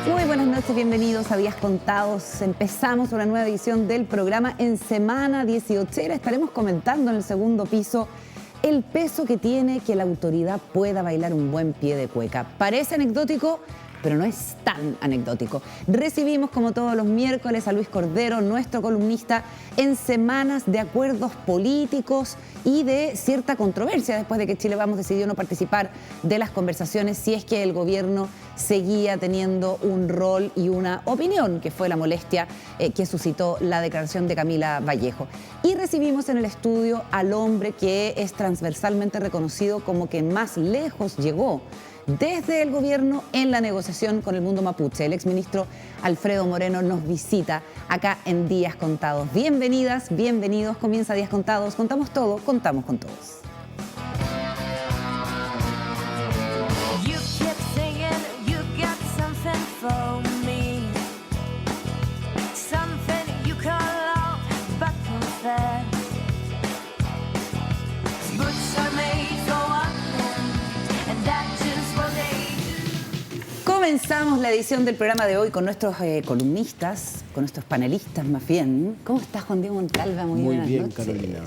Muy buenas noches, bienvenidos a Días Contados. Empezamos una nueva edición del programa en semana 18. Estaremos comentando en el segundo piso el peso que tiene que la autoridad pueda bailar un buen pie de cueca. Parece anecdótico, pero no es tan anecdótico. Recibimos, como todos los miércoles, a Luis Cordero, nuestro columnista, en semanas de acuerdos políticos y de cierta controversia después de que Chile Vamos decidió no participar de las conversaciones si es que el gobierno seguía teniendo un rol y una opinión, que fue la molestia que suscitó la declaración de Camila Vallejo. Y recibimos en el estudio al hombre que es transversalmente reconocido como que más lejos llegó desde el gobierno en la negociación con el mundo mapuche. El exministro Alfredo Moreno nos visita acá en Días Contados. Bienvenidas, bienvenidos. Comienza Días Contados. Contamos todo, contamos con todos. Comenzamos la edición del programa de hoy con nuestros columnistas, con nuestros panelistas más bien. ¿Cómo estás, Juan Diego Montalva? Muy buenas bien, noches. Carolina.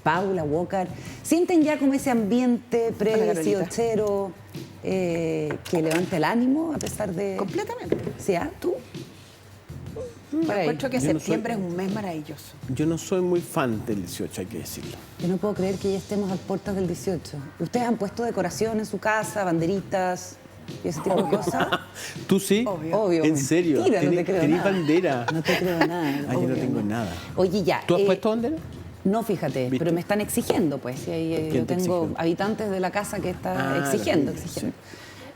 Paula Walker. ¿Sienten ya como ese ambiente pre-18 que levanta el ánimo a pesar de...? Completamente. ¿Sí? ¿Tú? Encuentro que septiembre es un mes maravilloso. Yo no soy muy fan del 18, hay que decirlo. Yo no puedo creer que ya estemos a puertas del 18. ¿Ustedes han puesto decoración en su casa, banderitas y ese tipo de cosas? ¿Tú sí? Obvio. ¿En serio? Mentira, no te creo ¿Tenés nada. bandera? No te creo nada. Yo no tengo nada. Oye, ya. ¿Tú has puesto bandera? No, fíjate, ¿Viste? pero me están exigiendo, pues. Yo ¿Quién te tengo exigió? habitantes de la casa que está Ah, exigiendo. sí.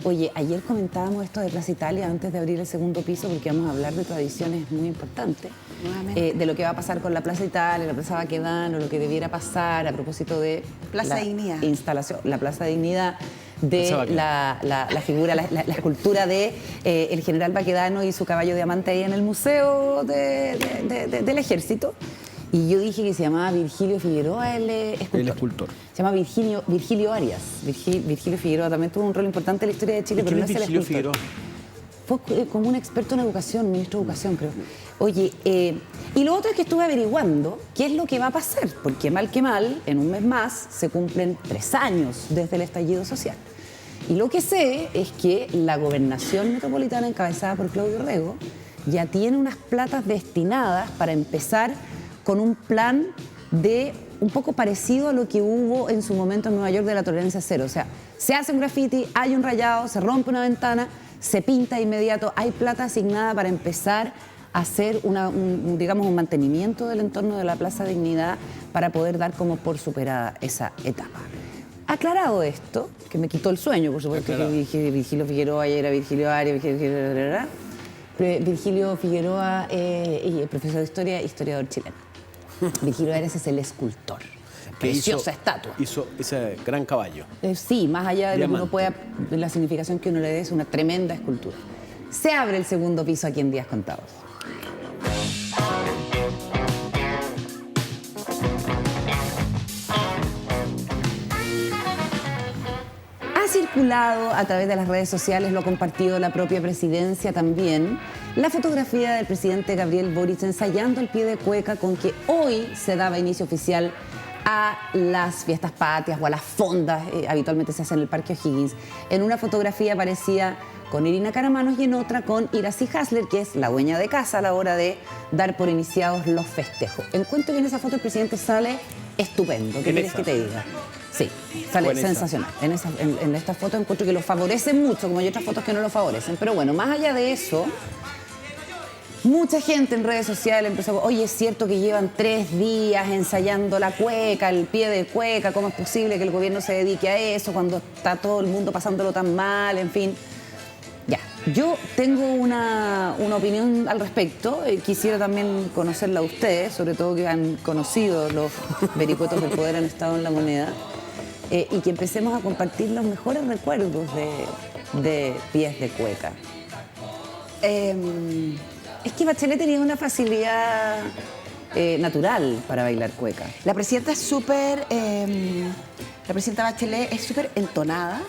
Oye, ayer comentábamos esto de Plaza Italia antes de abrir el segundo piso porque vamos a hablar de tradiciones muy importantes. Nuevamente. De lo que va a pasar con la Plaza Italia, la Plaza Baquedano, lo que debiera pasar a propósito de Plaza la Dignidad. instalación, la Plaza Dignidad, de Plaza Baquedano. la figura, la escultura de el general Baquedano y su caballo diamante ahí en el Museo del Ejército. Y yo dije que se llamaba Virgilio Figueroa, el escultor. El escultor. Se llama Virgilio Arias. Virgilio Figueroa también tuvo un rol importante en la historia de Chile, pero no es el Virgilio escultor. Figueroa? Fue como un experto en educación, ministro de Educación, creo. Oye, y lo otro es que estuve averiguando qué es lo que va a pasar, porque mal que mal, en un mes más, se cumplen 3 años desde el estallido social. Y lo que sé es que la gobernación metropolitana, encabezada por Claudio Rego, ya tiene unas platas destinadas para empezar con un plan de un poco parecido a lo que hubo en su momento en Nueva York de la tolerancia cero. O sea, se hace un graffiti, hay un rayado, se rompe una ventana, se pinta de inmediato, hay plata asignada para empezar a hacer digamos, un mantenimiento del entorno de la Plaza Dignidad para poder dar como por superada esa etapa. Aclarado esto, que me quitó el sueño, por supuesto, que dije Virgilio Figueroa, ayer era Virgilio Arias, Virgilio Figueroa, profesor de historia, historiador chileno. Virgilio Arias es el escultor. Preciosa estatua. Hizo ese gran caballo. Sí, más allá de lo que uno Diamante. pueda, la significación que uno le dé, es una tremenda escultura. Se abre el segundo piso aquí en Días Contados. Ha circulado a través de las redes sociales, lo ha compartido la propia presidencia también, la fotografía del presidente Gabriel Boric ensayando el pie de cueca con que hoy se daba inicio oficial a las fiestas patrias o a las fondas, habitualmente se hace en el Parque O'Higgins. En una fotografía aparecía con Irina Caramanos y en otra con Iracy Hasler, que es la dueña de casa a la hora de dar por iniciados los festejos. Encuentro que en esa foto el presidente sale estupendo. ¿Qué quieres que te diga? Sí, sale sensacional. En esta foto encuentro que lo favorece mucho, como hay otras fotos que no lo favorecen. Pero bueno, más allá de eso, mucha gente en redes sociales empezó, oye, es cierto que llevan 3 días ensayando la cueca, el pie de cueca, ¿cómo es posible que el gobierno se dedique a eso cuando está todo el mundo pasándolo tan mal? En fin, ya. Yo tengo una opinión al respecto. Quisiera también conocerla a ustedes, sobre todo que han conocido los vericuetos del poder, han estado en la moneda, y que empecemos a compartir los mejores recuerdos de pies de cueca. Es que Bachelet tenía una facilidad natural para bailar cueca. La presidenta es súper... la presidenta Bachelet es súper entonada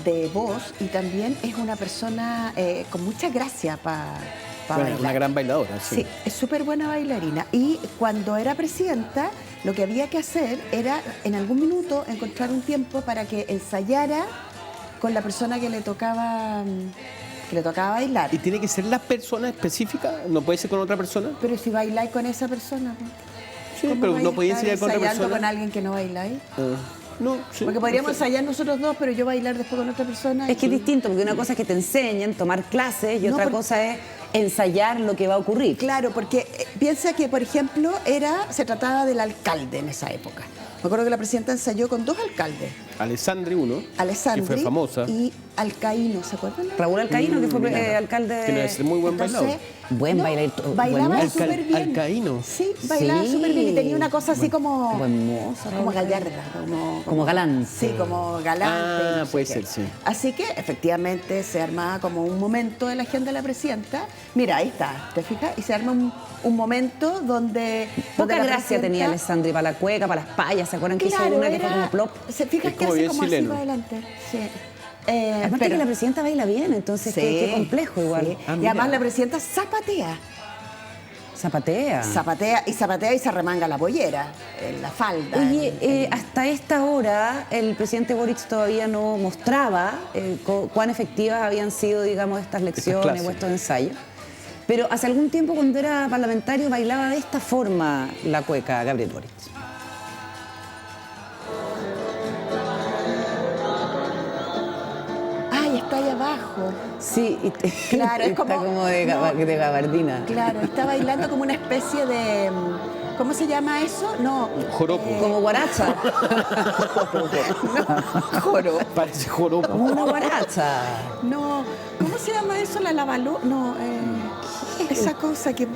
de voz y también es una persona con mucha gracia para bailar. Una gran bailadora, sí. Sí, es súper buena bailarina. Y cuando era presidenta, lo que había que hacer era en algún minuto encontrar un tiempo para que ensayara con la persona que le tocaba bailar. ¿Y tiene que ser la persona específica? ¿No puede ser con otra persona? Pero si bailáis con esa persona, pues, Sí, ¿cómo pero vais no a podía estar ensayar con otra ensayando persona. con alguien que no bailáis? No, sí. Porque podríamos no sé. ensayar nosotros dos, pero yo bailar después con otra persona. Es que es distinto, porque una cosa es que te enseñen, tomar clases, y No, otra por- cosa es ensayar lo que va a ocurrir. Claro, porque piensa que, por ejemplo, se trataba del alcalde en esa época. Me acuerdo que la presidenta ensayó con dos alcaldes, Alessandri uno, Alessandri que fue famosa. y Alcaíno, ¿se acuerdan? Raúl Alcaíno, que fue Mira, alcalde que debe ser muy buen bailador. Buen bailar- bailaba buen súper bien. Alcaíno. Sí, bailaba Sí. súper bien y tenía una cosa así como... buen mozo, Raúl Como Alcaíno. gallarda, Como galante. Sí, como galante. Ah, no sé puede qué. ser, sí. Así que efectivamente se armaba como un momento de la agenda de la presidenta. Mira, ahí está, ¿te fijas? Y se arma un momento donde... Poca la gracia presidenta- tenía Alessandri para la cueca, para las payas. ¿Se acuerdan que hizo una que fue como plop? Se fija Es que como hace bien como así chileno. para adelante. Sí. Aparte pero- que la presidenta baila bien, entonces qué complejo igual. sí. Ah, Y mira. además la presidenta zapatea. Zapatea. Zapatea y se remanga la pollera, la falda. Oye, hasta esta hora el presidente Boric todavía no mostraba cuán efectivas habían sido, digamos, estas lecciones clases. o estos ensayos. Pero hace algún tiempo, cuando era parlamentario, bailaba de esta forma la cueca Gabriel Boric. Ay, está ahí abajo. Sí, Claro, es está como- de no. de gabardina. Claro, está bailando como una especie de... ¿Cómo se llama eso? No. Joropo. Como guaracha, Joro. Parece joropo. como una guaracha. No. ¿Cómo se llama eso? La lavaló. No, esa cosa que...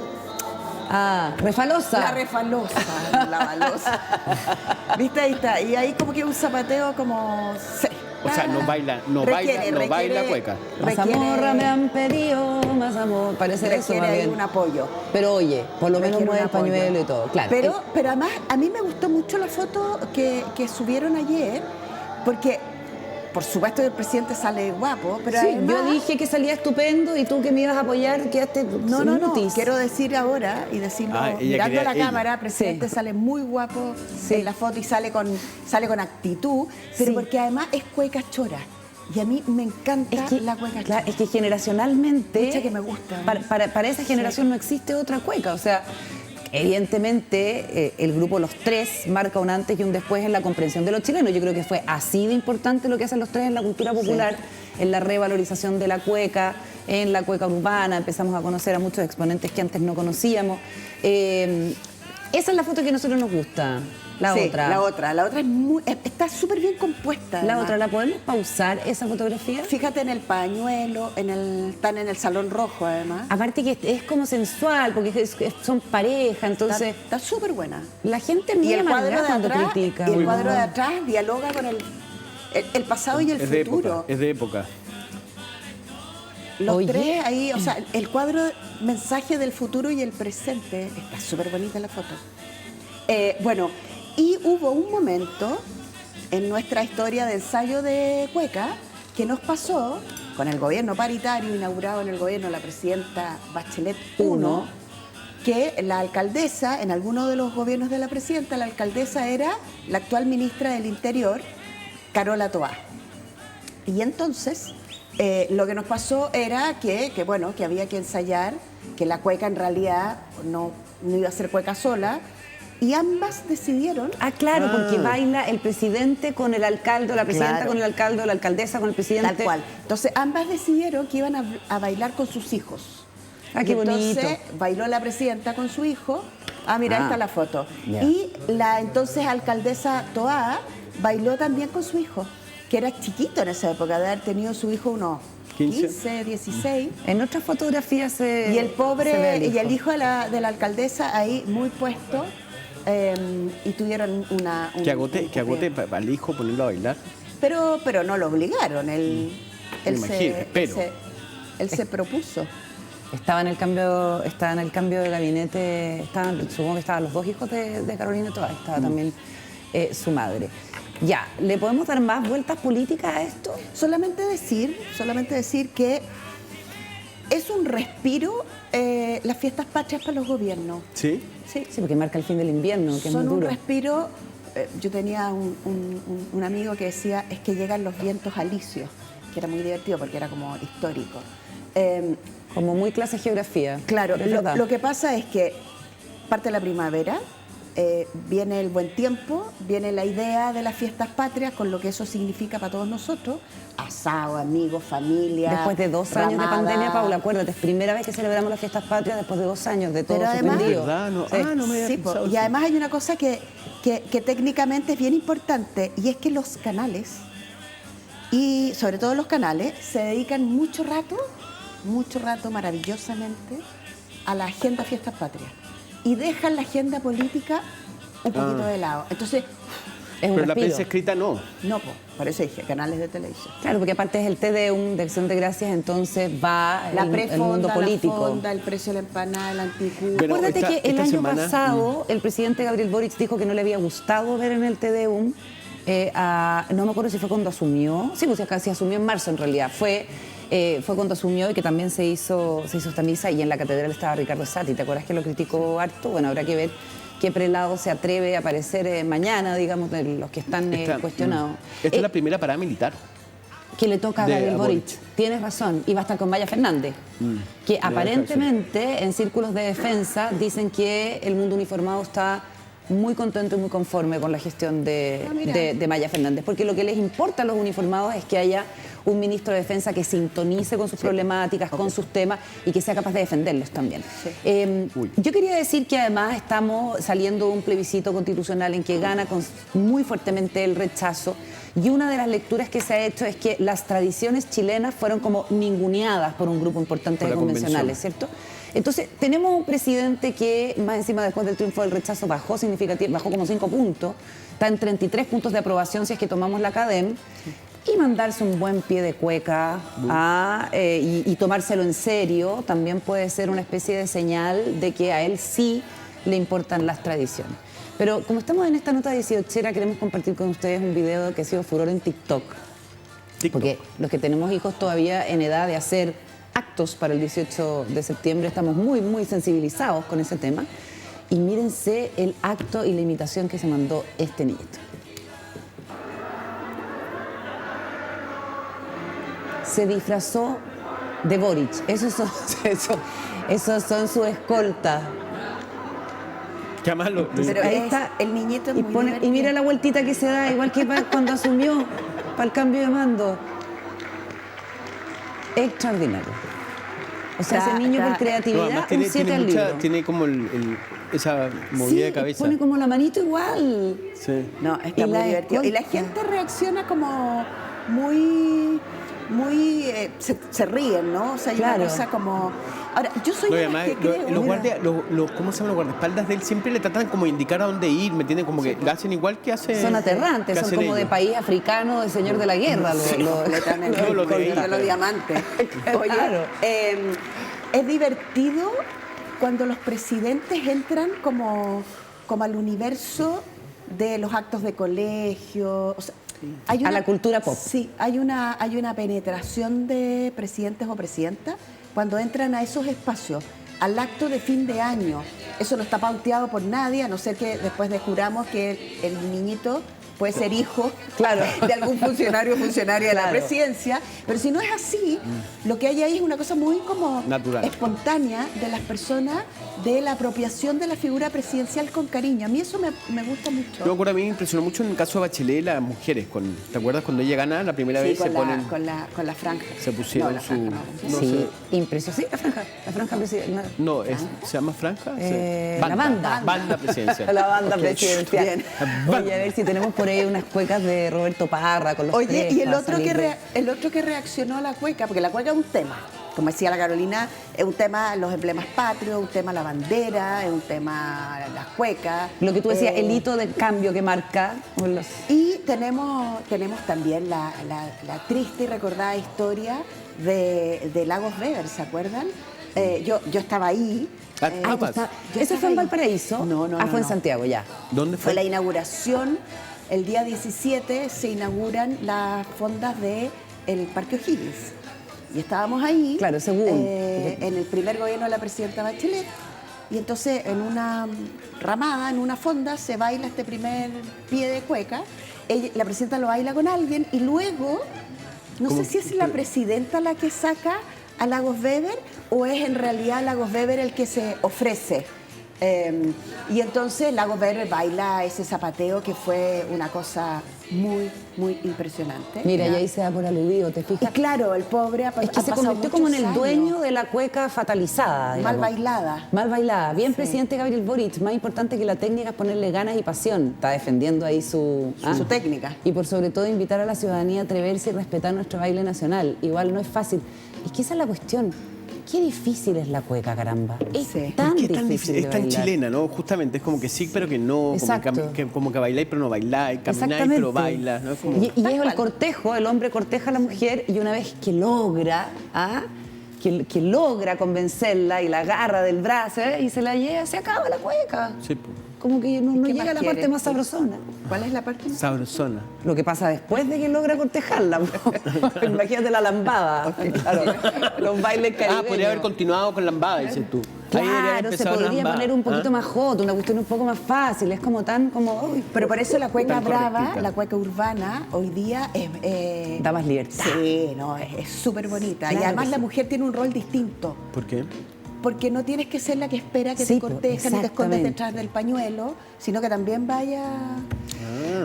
Ah, refalosa. La refalosa, la balosa. ¿Viste? Ahí está. Y ahí como que un zapateo como... sí. O sea, no baila cueca. Más amorra me han pedido, más amor. Parece eso requiere más ahí bien. un apoyo. Pero oye, por lo menos Requiere mueve un el pañuelo apoyo. y todo, claro. Pero además, a mí me gustó mucho la foto que subieron ayer, porque por supuesto el presidente sale guapo, pero Sí, además... yo dije que salía estupendo y tú que me ibas a apoyar quedaste No, mutis. quiero decir ahora y decirlo Ah, ella mirando a la quería- cámara, el presidente Sí. sale muy guapo Sí. en la foto y sale con actitud, pero Sí. porque además es cueca chora. Y a mí me encanta la cueca chora. claro, es que generacionalmente Mucha que me gusta. para esa generación no existe otra cueca, o sea, evidentemente el grupo Los Tres marca un antes y un después en la comprensión de los chilenos. Yo creo que fue así de importante lo que hacen Los Tres en la cultura popular, en la revalorización de la cueca, en la cueca urbana. Empezamos a conocer a muchos exponentes que antes no conocíamos. Esa es la foto que a nosotros nos gusta. La Sí, otra. La otra está súper bien compuesta. La además. otra, ¿la podemos pausar esa fotografía? Fíjate en el pañuelo, están en el salón rojo además. Aparte que es como sensual, porque son pareja, entonces Está súper buena. la gente es Y muy el cuadro amargada de cuando atrás, critica. y el ¿no? cuadro de atrás dialoga con el pasado y el Es de futuro. época, es de época. Los Oye. tres ahí, o sea, el cuadro mensaje del futuro y el presente, está súper bonita la foto. Bueno, y hubo un momento en nuestra historia de ensayo de cueca que nos pasó con el gobierno paritario inaugurado en el gobierno de la presidenta Bachelet I, que la alcaldesa, en alguno de los gobiernos de la presidenta, la alcaldesa era la actual ministra del Interior, Carola Toá. Y entonces lo que nos pasó era que había que ensayar, que la cueca en realidad no iba a ser cueca sola, y ambas decidieron... Ah, claro, porque baila el presidente con el alcalde, o la presidenta Claro. con el alcalde, o la alcaldesa con el presidente. Tal cual. Entonces, ambas decidieron que iban a bailar con sus hijos. Ah, qué Y entonces, bonito. bailó la presidenta con su hijo. Ah, mira, ahí Ah, está la foto. ya. Y la entonces alcaldesa Toá bailó también con su hijo, que era chiquito en esa época, de haber tenido su hijo unos 15, 16. En otras fotografías se Y el pobre, se ve al y el hijo de la alcaldesa ahí muy puesto, y tuvieron una... Que agote para el hijo ponerlo a bailar. Pero no lo obligaron, él imagino, espero. él se propuso. Estaba en el cambio de gabinete, supongo que estaban los dos hijos de Carolina Toá, estaba también su madre. Ya, ¿le podemos dar más vueltas políticas a esto? Solamente decir que es un respiro las fiestas patrias para los gobiernos. ¿Sí? Sí. Sí, porque marca el fin del invierno, que es Son muy un duro. respiro. Yo tenía un amigo que decía, es que llegan los vientos alisios, que era muy divertido porque era como histórico. Como muy clase de geografía. Claro, pero es verdad. lo que pasa es que parte la primavera, viene el buen tiempo, viene la idea de las fiestas patrias, con lo que eso significa para todos nosotros, asado, amigos, familia. Después de 2 años de ramada. pandemia, Paula, acuérdate, es primera vez que celebramos las fiestas patrias después de 2 años de todo Pero además- suspendido. ¿Verdad? No, Sí. no me había Sí, pensado y eso. además hay una cosa que técnicamente es bien importante, y es que los canales, y sobre todo los canales, se dedican mucho rato maravillosamente a la agenda fiestas patrias, y dejan la agenda política un poquito de lado. Entonces, Es un Pero la respiro. prensa escrita no. no, por eso dije, canales de televisión. Claro, porque aparte es el TDUM de Acción de Gracias, entonces va La el mundo prefonda, la político. fonda, el precio de la empanada, el anticucho. Pero Acuérdate esta- que el esta año semana- pasado el presidente Gabriel Boric dijo que no le había gustado ver en el TDUM, no me acuerdo si fue cuando asumió, sí, pues casi asumió en marzo en realidad, fue cuando asumió, y que también se hizo esta misa, y en la catedral estaba Ricardo Sati, ¿te acuerdas que lo criticó harto? Bueno, habrá que ver qué prelado se atreve a aparecer mañana, digamos, de los que están cuestionados. Esta es la primera parada militar. Que le toca a De Gabriel Boric. Boric. Tienes razón. Y va a estar con Maya Fernández. Que aparentemente en círculos de defensa dicen que el mundo uniformado está muy contento y muy conforme con la gestión de Maya Fernández. Porque lo que les importa a los uniformados es que haya un ministro de Defensa que sintonice con sus problemáticas, con sus temas, y que sea capaz de defenderlos también. Yo quería decir que además estamos saliendo de un plebiscito constitucional en que gana muy fuertemente el rechazo, y una de las lecturas que se ha hecho es que las tradiciones chilenas fueron como ninguneadas por un grupo importante Por de la convencionales, ¿cierto? Entonces, tenemos un presidente que, más encima, después del triunfo del rechazo, bajó como 5 puntos, está en 33 puntos de aprobación si es que tomamos la CADEM, y mandarse un buen pie de cueca y tomárselo en serio también puede ser una especie de señal de que a él sí le importan las tradiciones. Pero como estamos en esta nota 18era, queremos compartir con ustedes un video que ha sido furor en TikTok. Porque los que tenemos hijos todavía en edad de hacer actos para el 18 de septiembre estamos muy, muy sensibilizados con ese tema. Y mírense el acto y la imitación que se mandó este niñito. Se disfrazó de Boric. Esos son su escolta. Que además Pero Ahí es- está. el niñito es Y, muy divertido. y mira la vueltita que se da, igual que cuando asumió para el cambio de mando. Extraordinario. O sea, Está- ese niño por está- creatividad, además un tiene, 7 tiene, al libro. tiene como esa movida Sí, de cabeza. pone como la manito igual. Sí. No, está Y muy la divertido. Y la escolta. gente reacciona como se ríen, ¿no? O sea, hay Claro. una cosa como... Ahora, yo soy No, y de las además, que creo... los guardias, ¿cómo se llaman los guardaespaldas de él? Siempre le tratan como de indicar a dónde ir, ¿me entienden? Como que lo hacen igual que hace. Son aterrantes, que son hacen como de ellos. país africano, de señor de la guerra. Completamente. No, lo de Con ella. los diamantes. Oye, Claro. es divertido cuando los presidentes entran como al universo de los actos de colegio. O sea, A la cultura pop. Sí, hay una penetración de presidentes o presidentas cuando entran a esos espacios, al acto de fin de año. Eso no está pauteado por nadie, a no ser que después descubramos que el niñito puede ser hijo Claro. de algún funcionario o funcionaria de la Claro. presidencia, pero si no es así, lo que hay ahí es una cosa muy como Natural. espontánea de las personas, de la apropiación de la figura presidencial con cariño. A mí eso me gusta mucho. Yo me acuerdo, a mí me impresionó mucho en el caso de Bachelet las mujeres. ¿Te acuerdas cuando ella gana la primera Sí, vez? con, Se la, ponen, con la franja. se pusieron No, la franja no. no Sí, sé. impresionante. Sí, la franja presidencial. No, ¿se llama franja? Sí. La banda. Banda presidencial. La banda Ok, presidencial. bien. Oye, a ver si tenemos por ahí unas cuecas de Roberto Parra con los Oye, tres y el para otro, salir de- el otro que reaccionó a la cueca, porque la cueca es un tema, como decía la Carolina, es un tema los emblemas patrios, un tema la bandera, es un tema las cuecas. Lo que tú decías, el hito de cambio que marca. Y tenemos también la triste y recordada historia de Lagos Weber, ¿se acuerdan? Yo estaba ahí. Ah, ¿Eso fue en Valparaíso? No, fue en Santiago, ya. ¿Dónde Fue fue? la inauguración el día 17 se inauguran las fondas del Parque O'Higgins. Y estábamos ahí, claro, según en el primer gobierno de la presidenta Bachelet, y entonces en una ramada, en una fonda, se baila este primer pie de cueca. La presidenta lo baila con alguien y luego, no sé si es la presidenta la que saca a Lagos Weber o es en realidad Lagos Weber el que se ofrece. Y entonces Lagos Weber baila ese zapateo que fue una cosa muy, muy impresionante. Mira, y ahí se da por aludido, ¿te fijas? Y claro, el pobre es que se convirtió como en el dueño de la cueca fatalizada. Mal bailada. Mal bailada. Bien, sí. Presidente Gabriel Boric, más importante que la técnica es ponerle ganas y pasión. Está defendiendo ahí su técnica. Y por sobre todo invitar a la ciudadanía a atreverse y respetar nuestro baile nacional. Igual no es fácil. Es que esa es la cuestión. Qué difícil es la cueca, caramba. Es tan difícil. Es tan chilena, ¿no? Justamente, es como que sí, pero que no. Como que bailáis, pero no bailáis. Camináis, pero bailas, ¿no? Como... Y es el cortejo, el hombre corteja a la mujer y una vez que logra, que logra convencerla y la agarra del brazo y se la lleva, se acaba la cueca. Sí, pues. Como que no llega a la parte más sabrosona. ¿Cuál es la parte más sabrosona? Lo que pasa después de que logra cortejarla. Imagínate la lambada. Claro, los bailes caribeños. Podría haber continuado con lambada, dices tú. Claro, se podría poner un poquito más hot, una cuestión un poco más fácil. Es como tan como... Pero por eso la cueca brava, la cueca urbana, hoy día es... da más libertad. Sí, no, es súper bonita. Claro, y además la mujer tiene un rol distinto. ¿Por qué? Porque no tienes que ser la que espera que te cortejen y te escondes detrás del pañuelo, sino que también vaya...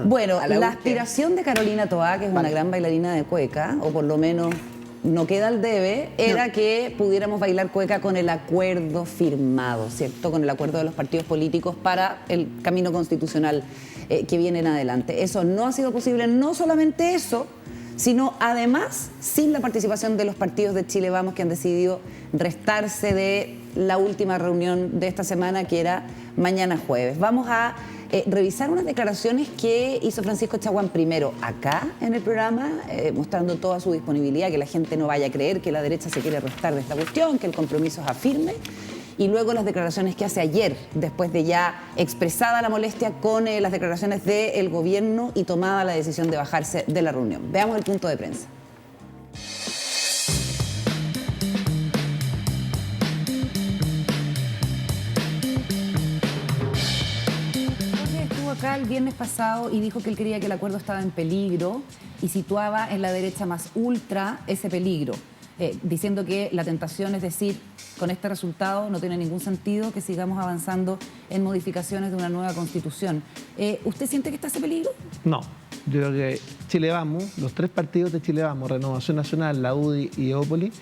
Bueno, la aspiración de Carolina Toá, que es una gran bailarina de cueca, o por lo menos no queda al debe, era que pudiéramos bailar cueca con el acuerdo firmado, ¿cierto? Con el acuerdo de los partidos políticos para el camino constitucional que viene en adelante. Eso no ha sido posible, no solamente eso, sino además sin la participación de los partidos de Chile Vamos, que han decidido restarse de la última reunión de esta semana, que era mañana jueves. Vamos a revisar unas declaraciones que hizo Francisco Chaguán primero acá en el programa, mostrando toda su disponibilidad, que la gente no vaya a creer que la derecha se quiere restar de esta cuestión, que el compromiso es firme. Y luego las declaraciones que hace ayer, después de ya expresada la molestia con las declaraciones del gobierno y tomada la decisión de bajarse de la reunión. Veamos el punto de prensa. Jorge estuvo acá el viernes pasado y dijo que él creía que el acuerdo estaba en peligro y situaba en la derecha más ultra ese peligro. Diciendo que la tentación, es decir, con este resultado no tiene ningún sentido que sigamos avanzando en modificaciones de una nueva constitución. ¿Usted siente que está ese peligro? No, yo creo que Chile Vamos, los tres partidos de Chile Vamos, Renovación Nacional, la UDI y Evópolis,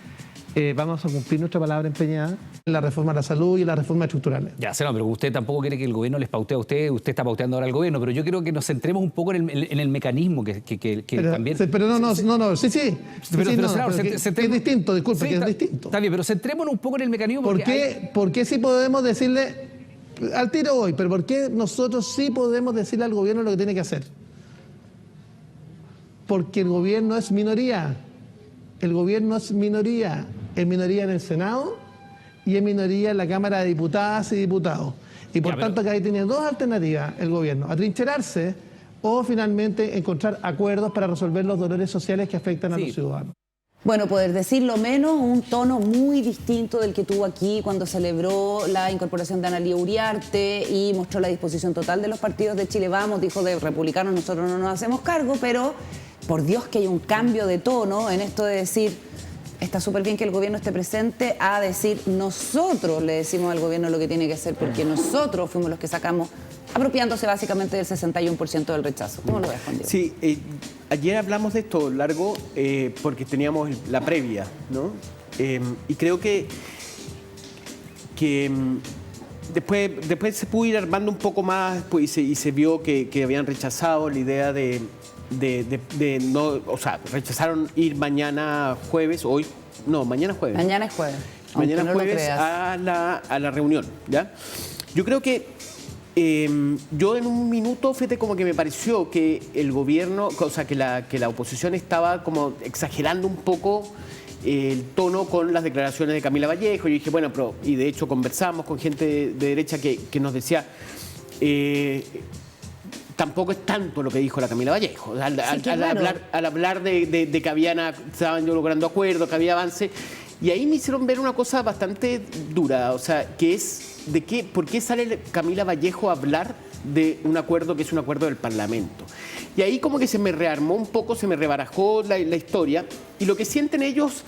vamos a cumplir nuestra palabra empeñada en la reforma de la salud y la reforma estructural. Ya, no, pero usted tampoco quiere que el gobierno les pautee a usted está pauteando ahora al gobierno, pero yo creo que nos centremos un poco en el mecanismo que también... Pero no, sí. Pero es distinto, disculpe, sí, que es distinto. Está bien, pero centrémonos un poco en el mecanismo ¿Por qué sí podemos decirle, al tiro hoy, pero por qué nosotros sí podemos decirle al gobierno lo que tiene que hacer? Porque el gobierno es minoría. El gobierno es minoría en el Senado y en minoría en la Cámara de Diputadas y Diputados. Y por tanto que ahí tiene dos alternativas el gobierno: atrincherarse o finalmente encontrar acuerdos para resolver los dolores sociales que afectan a los ciudadanos. Bueno, poder decirlo menos, un tono muy distinto del que tuvo aquí cuando celebró la incorporación de Analía Uriarte y mostró la disposición total de los partidos de Chile Vamos. Dijo, de republicanos nosotros no nos hacemos cargo, pero por Dios que hay un cambio de tono en esto de decir, está súper bien que el gobierno esté presente, a decir, nosotros le decimos al gobierno lo que tiene que hacer porque nosotros fuimos los que sacamos, apropiándose básicamente del 61% del rechazo. ¿Cómo lo ves, Juan Diego? Sí, ayer hablamos de esto largo porque teníamos la previa, ¿no? Y creo que después se pudo ir armando un poco más y se vio que habían rechazado la idea de no, o sea, rechazaron ir mañana jueves, mañana jueves. Mañana es jueves. Mañana jueves a la reunión, ¿ya? Yo creo que yo en un minuto, fíjate, como que me pareció que el gobierno, o sea, que la oposición estaba como exagerando un poco el tono con las declaraciones de Camila Vallejo. Yo dije, bueno, y de hecho conversamos con gente de derecha que nos decía, tampoco es tanto lo que dijo la Camila Vallejo. Al hablar de que estaban logrando acuerdos, que había avance, y ahí me hicieron ver una cosa bastante dura, o sea, que es ¿por qué sale Camila Vallejo a hablar de un acuerdo que es un acuerdo del Parlamento? Y ahí como que se me rearmó un poco, se me rebarajó la historia, y lo que sienten ellos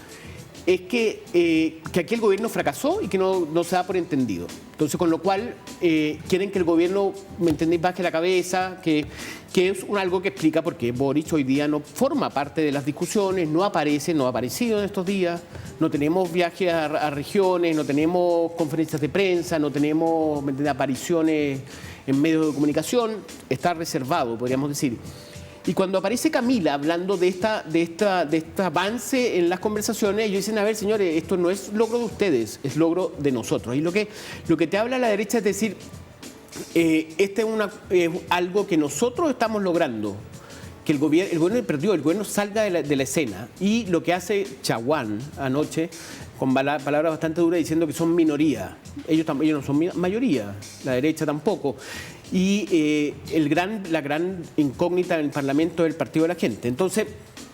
es que aquí el gobierno fracasó y que no se da por entendido. Entonces, con lo cual, quieren que el gobierno, ¿me entendéis?, baje la cabeza, que es algo que explica por qué Boric hoy día no forma parte de las discusiones, no ha aparecido en estos días, no tenemos viajes a regiones, no tenemos conferencias de prensa, no tenemos, ¿me entendés?, apariciones en medios de comunicación, está reservado, podríamos decir. Y cuando aparece Camila hablando de este avance en las conversaciones, ellos dicen, a ver, señores, esto no es logro de ustedes, es logro de nosotros. Y lo que te habla la derecha es decir, este es algo que nosotros estamos logrando, que el gobierno salga de la escena. Y lo que hace Chaguán anoche, con palabras bastante duras, diciendo que son minoría. Ellos no son mayoría, la derecha tampoco. Y la gran incógnita en el Parlamento es el Partido de la Gente. Entonces,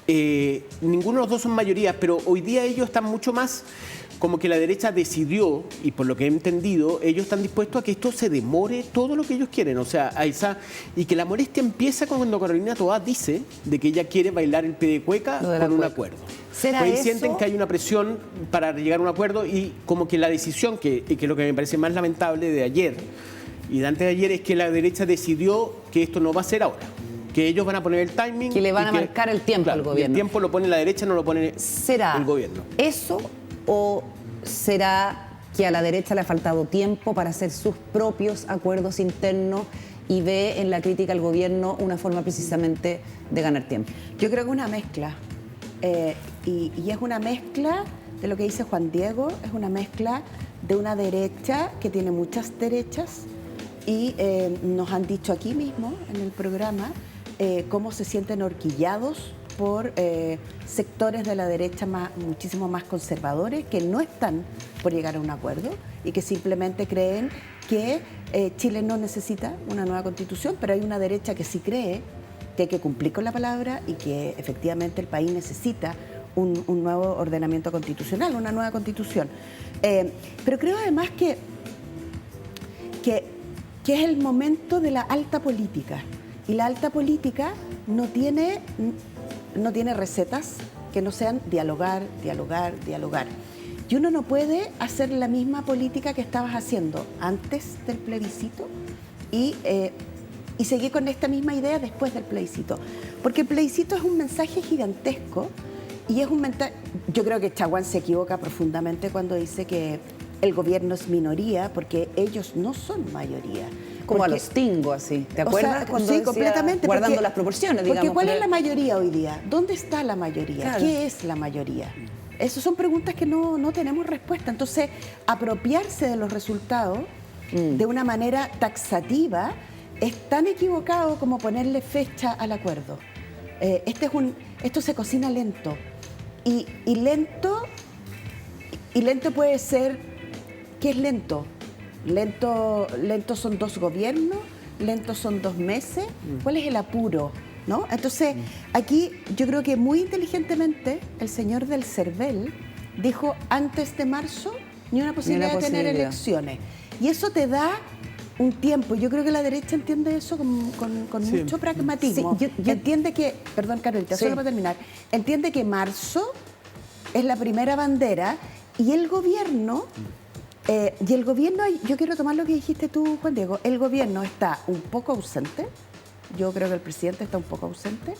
ninguno de los dos son mayorías, pero hoy día ellos están mucho más como que la derecha decidió, y por lo que he entendido, ellos están dispuestos a que esto se demore todo lo que ellos quieren. O sea, y que la molestia empieza cuando Carolina Toá dice de que ella quiere bailar el pie de cueca con un acuerdo. ¿Será eso? Sienten que hay una presión para llegar a un acuerdo y como que la decisión, que es lo que me parece más lamentable de ayer y de antes de ayer, es que la derecha decidió que esto no va a ser ahora, que ellos van a poner el timing. Que le van a marcar el tiempo al gobierno. El tiempo lo pone la derecha, no lo pone el gobierno. ¿Eso o será que a la derecha le ha faltado tiempo para hacer sus propios acuerdos internos y ve en la crítica al gobierno una forma precisamente de ganar tiempo? Yo creo que una mezcla. Y es una mezcla de lo que dice Juan Diego, es una mezcla de una derecha que tiene muchas derechas y nos han dicho aquí mismo en el programa cómo se sienten horquillados por sectores de la derecha muchísimo más conservadores que no están por llegar a un acuerdo y que simplemente creen que Chile no necesita una nueva constitución, pero hay una derecha que sí cree que hay que cumplir con la palabra y que efectivamente el país necesita un nuevo ordenamiento constitucional, una nueva constitución. Pero creo además que es el momento de la alta política. Y la alta política no tiene recetas que no sean dialogar. Y uno no puede hacer la misma política que estabas haciendo antes del plebiscito y seguir con esta misma idea después del plebiscito. Porque el plebiscito es un mensaje gigantesco y es un mensaje... Yo creo que Chaguán se equivoca profundamente cuando dice que el gobierno es minoría, porque ellos no son mayoría. Como a los Tingo, así. ¿Te acuerdas? O sea, sí, completamente. Guardando las proporciones, digamos. Porque ¿cuál es la mayoría hoy día? ¿Dónde está la mayoría? Claro. ¿Qué es la mayoría? Esas son preguntas que no tenemos respuesta. Entonces, apropiarse de los resultados de una manera taxativa es tan equivocado como ponerle fecha al acuerdo. Esto se cocina lento. Y lento puede ser... ¿Qué es lento? Lento son 2 gobiernos, lento son 2 meses. ¿Cuál es el apuro? ¿No? Entonces, aquí yo creo que muy inteligentemente el señor del CERVEL dijo antes de marzo ni una posibilidad de tener elecciones. Y eso te da un tiempo. Yo creo que la derecha entiende eso con sí. mucho pragmatismo. Sí, entiende que, perdón Carolita, solo para terminar, entiende que marzo es la primera bandera y el gobierno... yo quiero tomar lo que dijiste tú, Juan Diego, el gobierno está un poco ausente, yo creo que el presidente está un poco ausente,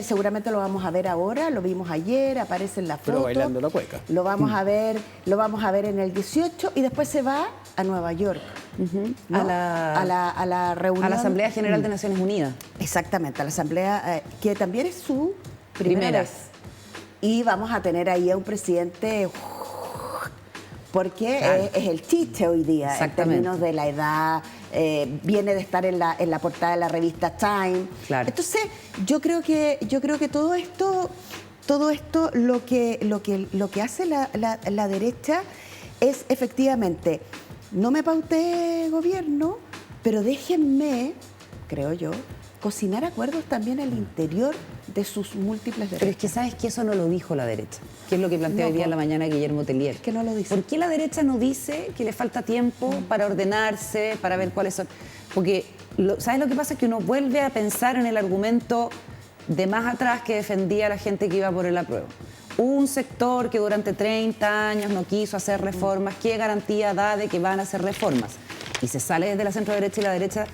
seguramente lo vamos a ver ahora, lo vimos ayer, aparece en la foto. Pero bailando la cueca. Lo vamos a ver en el 18 y después se va a Nueva York, ¿no? a la reunión. A la Asamblea General de Naciones Unidas. Exactamente, a la Asamblea, que también es su primera vez. Y vamos a tener ahí a un presidente... Porque claro. es el chiste hoy día, en términos de la edad, viene de estar en la portada de la revista Time. Claro. Entonces, yo creo que todo esto lo que hace la derecha es efectivamente, no me pauté gobierno, pero déjenme, creo yo, cocinar acuerdos también al interior de sus múltiples derechos. Pero es que sabes que eso no lo dijo la derecha, que es lo que plantea hoy día en la mañana Guillermo Tellier. Que no lo dice. ¿Por qué la derecha no dice que le falta tiempo para ordenarse, para ver cuáles son? Porque, ¿sabes lo que pasa? Es que uno vuelve a pensar en el argumento de más atrás que defendía a la gente que iba por el apruebo. Un sector que durante 30 años no quiso hacer reformas, ¿qué garantía da de que van a hacer reformas? Y se sale desde la centro derecha y la derecha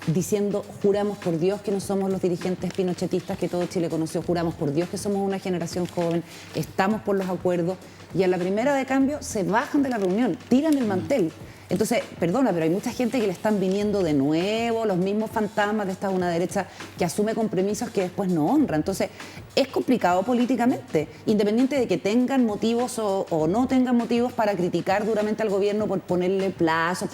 diciendo, juramos por Dios que no somos los dirigentes pinochetistas que todo Chile conoció, juramos por Dios que somos una generación joven, estamos por los acuerdos, y a la primera de cambio se bajan de la reunión, tiran el mantel. Entonces, perdona, pero hay mucha gente que le están viniendo de nuevo, los mismos fantasmas de esta una derecha que asume compromisos que después no honra. Entonces, es complicado políticamente, independiente de que tengan motivos o no tengan motivos para criticar duramente al gobierno por ponerle plazos,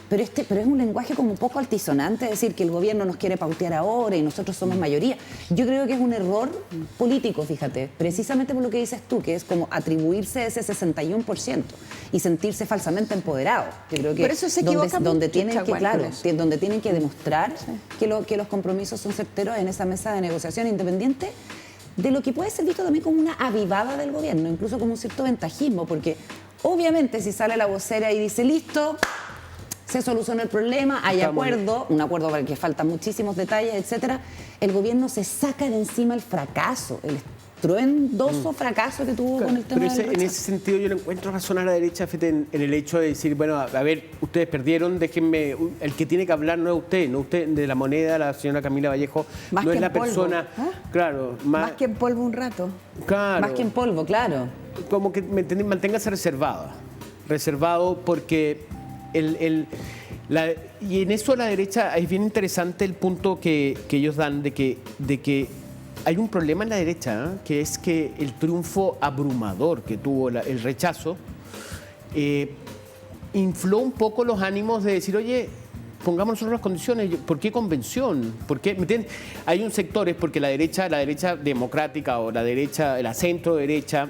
pero es un lenguaje como un poco altisonante, decir que el gobierno nos quiere pautear ahora y nosotros somos mayoría. Yo creo que es un error político, fíjate, precisamente por lo que dices tú, que es como atribuirse ese 61% y sentirse falsamente empoderado. Yo creo que por eso se equivoca donde mucho, tienen que, Chaguán, claro, con eso. donde tienen que demostrar que los compromisos son certeros en esa mesa de negociación independiente de lo que puede ser visto también como una avivada del gobierno, incluso como un cierto ventajismo, porque obviamente si sale la vocera y dice, listo, se soluciona el problema, hay acuerdo, un acuerdo para el que faltan muchísimos detalles, etcétera, el gobierno se saca de encima el fracaso, el estruendoso fracaso que tuvo con el tema pero del rechazo. en ese sentido yo le encuentro razón a la derecha, fíjate, en el hecho de decir, bueno, a ver, ustedes perdieron, déjenme, el que tiene que hablar no es usted de la moneda, la señora Camila Vallejo, Más no que es la en polvo, persona, claro, Más que en polvo un rato. claro, Más que en polvo, claro. como que manténgase reservado porque y en eso la derecha es bien interesante el punto que ellos dan de que hay un problema en la derecha, ¿eh? Que es que el triunfo abrumador que tuvo el rechazo infló un poco los ánimos de decir, oye, pongamos nosotros las condiciones, ¿por qué convención? ¿Por qué? ¿Me entiendes? Hay un sector, es porque la derecha democrática o la centro derecha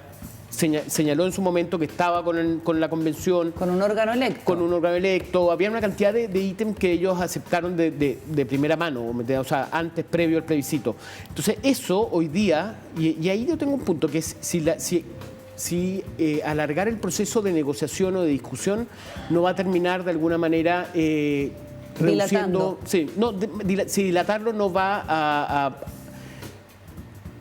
señaló en su momento que estaba con la convención. Con un órgano electo. Con un órgano electo. Había una cantidad de ítems que ellos aceptaron de primera mano, o sea, antes, previo al plebiscito. Entonces, eso hoy día, y ahí yo tengo un punto, que es si alargar el proceso de negociación o de discusión no va a terminar de alguna manera reduciendo. Sí, si dilatarlo no va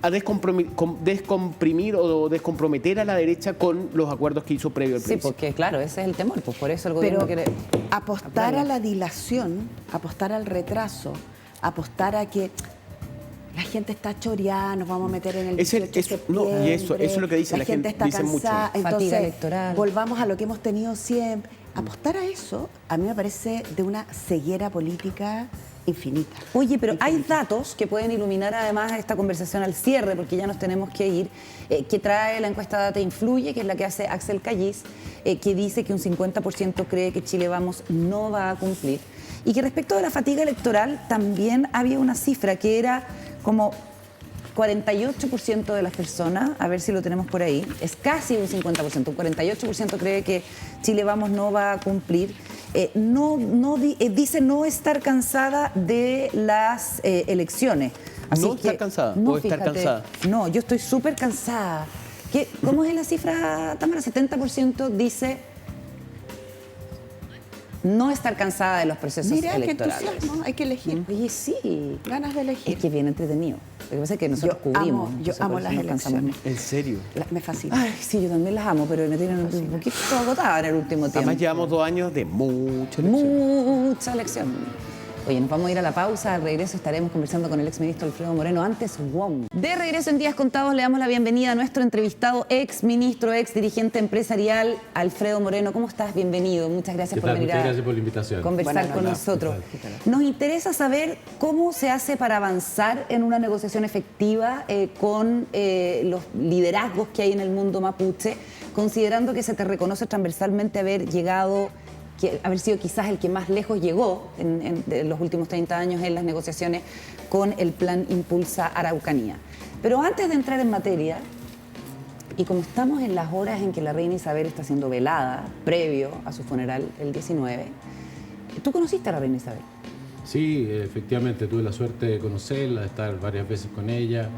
a descomprimir o descomprometer a la derecha con los acuerdos que hizo previo al plebiscito. Sí, porque claro, ese es el temor, pues por eso el gobierno quiere apostar a la dilación, apostar al retraso, apostar a que la gente está choreada, nos vamos a meter en el 18 de septiembre, y eso es lo que dice la gente está dicen cansada, mucho. entonces Fatiga electoral. volvamos a lo que hemos tenido siempre. Apostar a eso, a mí me parece de una ceguera política infinita. Oye, pero hay datos que pueden iluminar además esta conversación al cierre, porque ya nos tenemos que ir, que trae la encuesta Data Influye, que es la que hace Axel Callis, que dice que un 50% cree que Chile Vamos no va a cumplir. Y que respecto de la fatiga electoral también había una cifra que era como 48% de las personas, a ver si lo tenemos por ahí, es casi un 50%, un 48% cree que Chile Vamos no va a cumplir. Dice no estar cansada de las elecciones. Así ¿No estar cansada o estar cansada? No, yo estoy súper cansada. ¿Cómo es la cifra, Tamara? 70% dice no estar cansada de los procesos electorales. Qué entusiasmo, hay que elegir. Oye, sí. Ganas de elegir. Es que es bien entretenido. Lo que pasa es que nosotros cubrimos. Yo amo las elecciones. ¿En serio? Me fascina. Ay, sí, yo también las amo, pero me tienen un poquito agotada en el último tiempo. Además llevamos 2 años de mucha elección. Mucha elección. Oye, nos vamos a ir a la pausa. Al regreso estaremos conversando con el exministro Alfredo Moreno. Antes, WOM. De regreso en Días Contados, le damos la bienvenida a nuestro entrevistado, exministro, dirigente empresarial, Alfredo Moreno. ¿Cómo estás? Bienvenido. Muchas gracias por venir Muchas gracias por la invitación. Conversar con nosotros. Nos interesa saber cómo se hace para avanzar en una negociación efectiva con los liderazgos que hay en el mundo mapuche, considerando que se te reconoce transversalmente haber sido quizás el que más lejos llegó en los últimos 30 años en las negociaciones con el plan Impulsa Araucanía. Pero antes de entrar en materia, y como estamos en las horas en que la reina Isabel está siendo velada, previo a su funeral el 19, ¿tú conociste a la reina Isabel? Sí, efectivamente, tuve la suerte de conocerla, de estar varias veces con ella.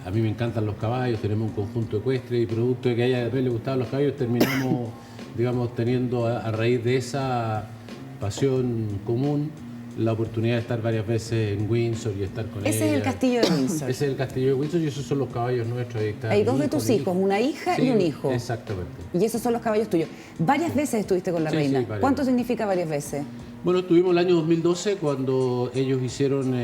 A mí me encantan los caballos, tenemos un conjunto ecuestre y producto de que a ella le gustaban los caballos, terminamos, digamos, teniendo a raíz de esa pasión común la oportunidad de estar varias veces en Windsor y estar con ella. Ese es el castillo de Windsor. Ese es el castillo de Windsor y esos son los caballos nuestros. Ahí está Hay dos de tus hijos, una hija y un hijo. Exactamente. Y esos son los caballos tuyos. Varias veces estuviste con la reina. ¿Cuánto significa varias veces? Bueno, estuvimos el año 2012 cuando ellos hicieron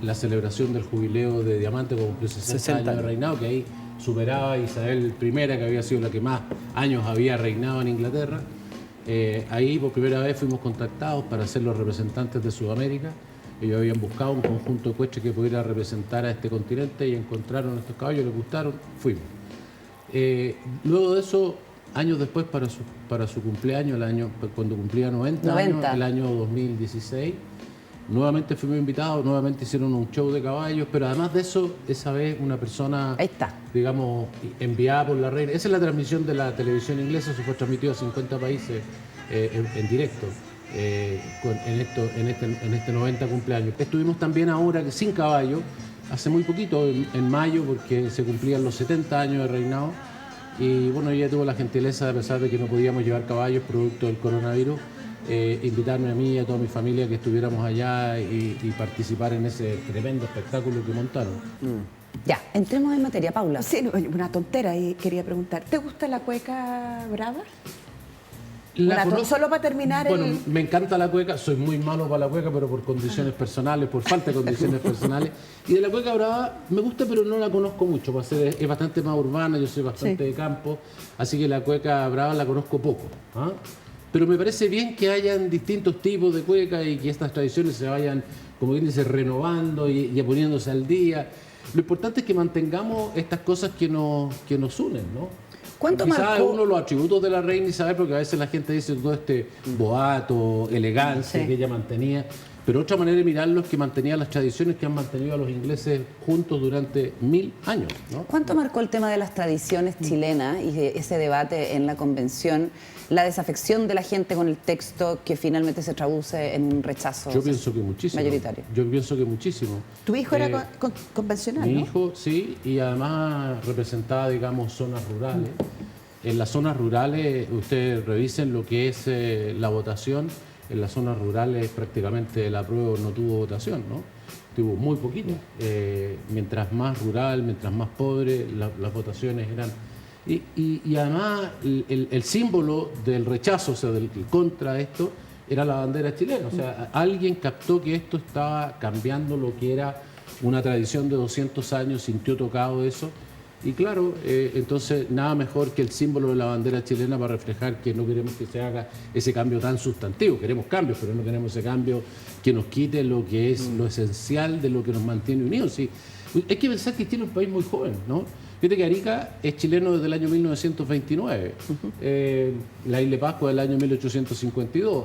la celebración del jubileo de Diamante, que cumplió 60 años de reinado, que ahí superaba a Isabel I, que había sido la que más años había reinado en Inglaterra. Ahí por primera vez fuimos contactados para ser los representantes de Sudamérica. Ellos habían buscado un conjunto ecuestre que pudiera representar a este continente y encontraron estos caballos, les gustaron, fuimos. Luego de eso, años después, para su cumpleaños, cuando cumplía 90 años, el año 2016, nuevamente fuimos invitados, nuevamente hicieron un show de caballos, pero además de eso, esa vez una persona, digamos, enviada por la reina. Esa es la transmisión de la televisión inglesa, se fue transmitido a 50 países en directo en este 90 cumpleaños. Estuvimos también ahora sin caballo, hace muy poquito, en mayo, porque se cumplían los 70 años de reinado. Y bueno, ella tuvo la gentileza, a pesar de que no podíamos llevar caballos producto del coronavirus, invitarme a mí y a toda mi familia que estuviéramos allá y participar en ese tremendo espectáculo que montaron. Ya, entremos en materia, Paula. Sí, una tontera y quería preguntar, ¿te gusta la cueca brava? Solo para terminar. Bueno, me encanta la cueca, soy muy malo para la cueca, pero por condiciones personales, por falta de condiciones personales. Y de la cueca brava me gusta, pero no la conozco mucho. Es bastante más urbana, yo soy bastante de campo, así que la cueca brava la conozco poco. ¿Ah? Pero me parece bien que hayan distintos tipos de cueca y que estas tradiciones se vayan, como bien dice, renovando y poniéndose al día. Lo importante es que mantengamos estas cosas que nos unen, ¿no? ¿Cuánto quizás marcó? Uno de los atributos de la reina Isabel, porque a veces la gente dice todo este boato, elegancia que ella mantenía, pero otra manera de mirarlo es que mantenía las tradiciones que han mantenido a los ingleses juntos durante 1000 años, ¿no? ¿Cuánto marcó el tema de las tradiciones chilenas y ese debate en la convención, la desafección de la gente con el texto que finalmente se traduce en un rechazo? Yo pienso que muchísimo. Mayoritario. Yo pienso que muchísimo. ¿Tu hijo era convencional, Mi no? hijo, sí, y además representaba, digamos, zonas rurales. En las zonas rurales, ustedes revisen lo que es la votación. En las zonas rurales prácticamente el apruebo no tuvo votación, ¿no? Tuvo muy poquito. Mientras más rural, mientras más pobre, las votaciones eran... Y además el símbolo del rechazo, o sea, del contra esto, era la bandera chilena. O sea, alguien captó que esto estaba cambiando lo que era una tradición de 200 años, sintió tocado eso. Y claro, entonces nada mejor que el símbolo de la bandera chilena para reflejar que no queremos que se haga ese cambio tan sustantivo. Queremos cambios, pero no queremos ese cambio que nos quite lo que es lo esencial de lo que nos mantiene unidos. Sí, hay que pensar que Chile es un país muy joven, ¿no? Fíjate que Arica es chileno desde el año 1929, la Isla de Pascua del año 1852.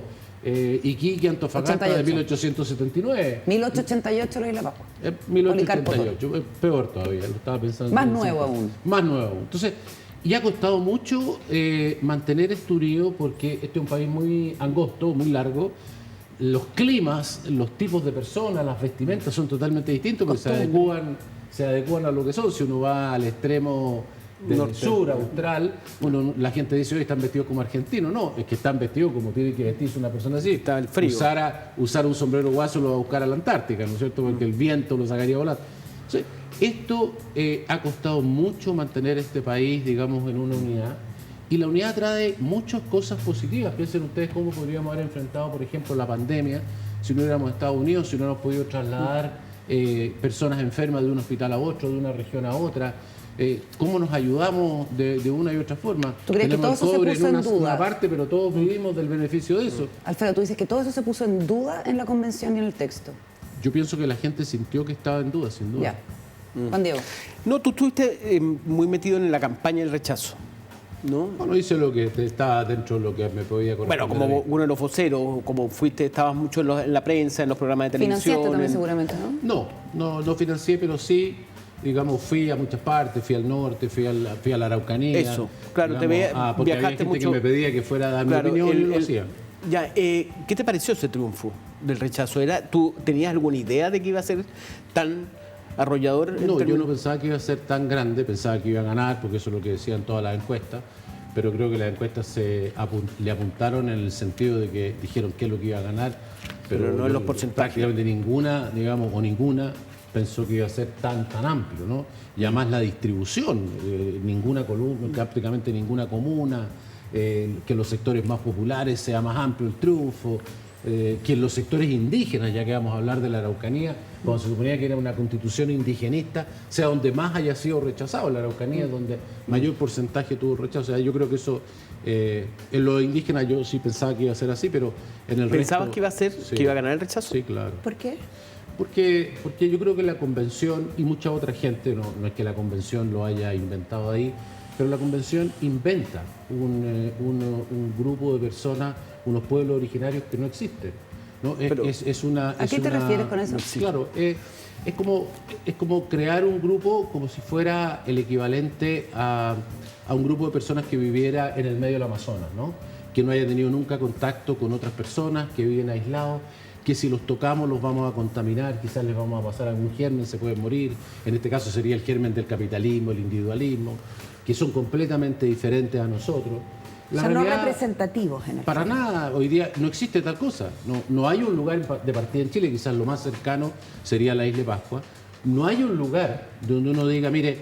Iquique, Antofagasta 88. de 1879. 1888 la Isla Pascua. 1888, es peor todavía, lo estaba pensando. Más nuevo aún. Más nuevo aún. Entonces, y ha costado mucho mantener este unido porque este es un país muy angosto, muy largo. Los climas, los tipos de personas, las vestimentas son totalmente distintos porque se adecuan a lo que son. Si uno va al extremo del sur, austral, la gente dice hoy están vestidos como argentinos. No, es que están vestidos como tiene que vestirse una persona así. Está el frío. Usar un sombrero guaso lo va a buscar a la Antártica, ¿no es cierto? Porque el viento lo sacaría volando. Entonces, esto ha costado mucho mantener este país, digamos, en una unidad. Y la unidad trae muchas cosas positivas. Piensen ustedes cómo podríamos haber enfrentado, por ejemplo, la pandemia si no hubiéramos estado unidos, si no hubiéramos podido trasladar personas enfermas de un hospital a otro, de una región a otra. ¿Cómo nos ayudamos de una y otra forma? ¿Tú crees que todo eso se puso en duda? Una parte, pero todos vivimos del beneficio de eso. Alfredo, tú dices que todo eso se puso en duda en la convención y en el texto. Yo pienso que la gente sintió que estaba en duda, sin duda. Ya. Juan Diego. No, tú estuviste muy metido en la campaña del rechazo, ¿no? Bueno, hice lo que estaba dentro de lo que me podía corresponder. Bueno, como uno de los voceros, como estabas mucho en la prensa, en los programas de televisión. Financiaste también seguramente, ¿no? No financié, pero sí, digamos, fui a muchas partes, fui al norte, fui a la Araucanía. Eso, claro, digamos, te porque viajaste había gente mucho. que me pedía que fuera a dar mi opinión y lo hacía. Ya, ¿qué te pareció ese triunfo del rechazo? ¿Tú tenías alguna idea de que iba a ser tan arrollador? No, yo no pensaba que iba a ser tan grande, pensaba que iba a ganar, porque eso es lo que decían todas las encuestas, pero creo que las encuestas le apuntaron en el sentido de que dijeron qué es lo que iba a ganar, pero no en los porcentajes. Prácticamente ninguna, digamos, o ninguna pensó que iba a ser tan amplio, ¿no? Y además la distribución, ninguna columna, prácticamente ninguna comuna, que en los sectores más populares sea más amplio el triunfo, que en los sectores indígenas, ya que vamos a hablar de la Araucanía, cuando se suponía que era una constitución indigenista, sea donde más haya sido rechazado. La Araucanía es donde mayor porcentaje tuvo rechazo. O sea, yo creo que eso, en los indígenas yo sí pensaba que iba a ser así, pero en el ¿Pensabas resto, que iba a ser, sí, que iba a ganar el rechazo? Sí, claro. ¿Por qué? Porque yo creo que la convención y mucha otra gente, no es que la convención lo haya inventado ahí, pero la convención inventa un grupo de personas, unos pueblos originarios que no existen, ¿no? ¿A qué te refieres con eso? Claro, es como crear un grupo como si fuera el equivalente a un grupo de personas que viviera en el medio del Amazonas, ¿no? Que no haya tenido nunca contacto con otras personas, que viven aislados, que si los tocamos los vamos a contaminar, quizás les vamos a pasar algún germen, se pueden morir. En este caso sería el germen del capitalismo, el individualismo, que son completamente diferentes a nosotros. O sea, no representativos en el Para nada, hoy día no existe tal cosa. No hay un lugar de partida en Chile, quizás lo más cercano sería la isla de Pascua. No hay un lugar donde uno diga, mire,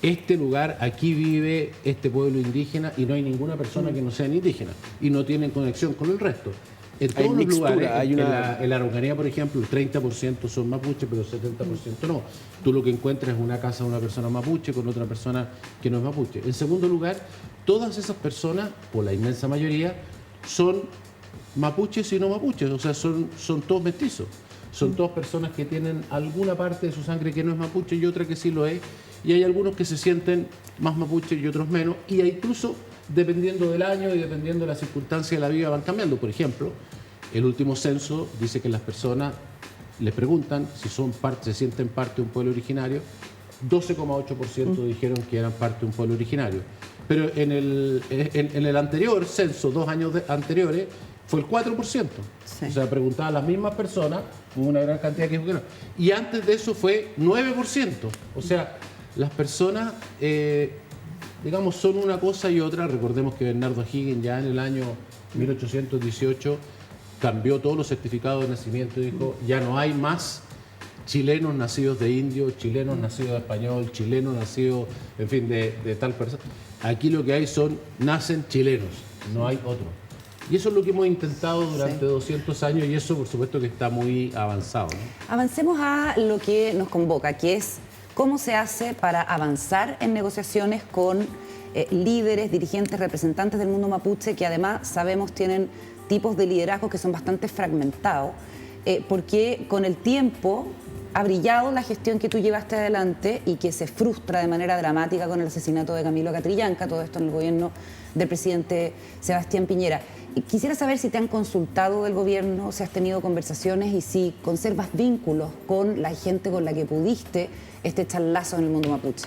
este lugar, aquí vive este pueblo indígena y no hay ninguna persona que no sea indígena y no tienen conexión con el resto. En todos los lugares, en la Araucanía, por ejemplo, el 30% son mapuches, pero el 70% no. Tú lo que encuentras es una casa de una persona mapuche con otra persona que no es mapuche. En segundo lugar, todas esas personas, por la inmensa mayoría, son mapuches y no mapuches, o sea, son todos mestizos. Son todas personas que tienen alguna parte de su sangre que no es mapuche y otra que sí lo es. Y hay algunos que se sienten más mapuches y otros menos. Y incluso, dependiendo del año y dependiendo de las circunstancias de la vida, van cambiando. Por ejemplo, el último censo dice que las personas les preguntan si se sienten parte de un pueblo originario. 12,8% dijeron que eran parte de un pueblo originario. Pero en el anterior censo, 2 años anteriores, fue el 4%. Sí. O sea, preguntaban a las mismas personas, hubo una gran cantidad que dijo que no. Y antes de eso fue 9%. O sea, las personas, digamos, son una cosa y otra. Recordemos que Bernardo O'Higgins ya en el año 1818 cambió todos los certificados de nacimiento y dijo, ya no hay más chilenos nacidos de indio, chilenos nacidos de español, chilenos nacidos, en fin, de tal persona. Aquí lo que hay nacen chilenos, no hay otros. Y eso es lo que hemos intentado durante 200 años y eso, por supuesto, que está muy avanzado, ¿no? Avancemos a lo que nos convoca, que es cómo se hace para avanzar en negociaciones con líderes, dirigentes, representantes del mundo mapuche, que además sabemos tienen tipos de liderazgo que son bastante fragmentados, porque con el tiempo ha brillado la gestión que tú llevaste adelante y que se frustra de manera dramática con el asesinato de Camilo Catrillanca, todo esto en el gobierno del presidente Sebastián Piñera. Quisiera saber si te han consultado del gobierno, si has tenido conversaciones y si conservas vínculos con la gente con la que pudiste echar lazos en el mundo mapuche.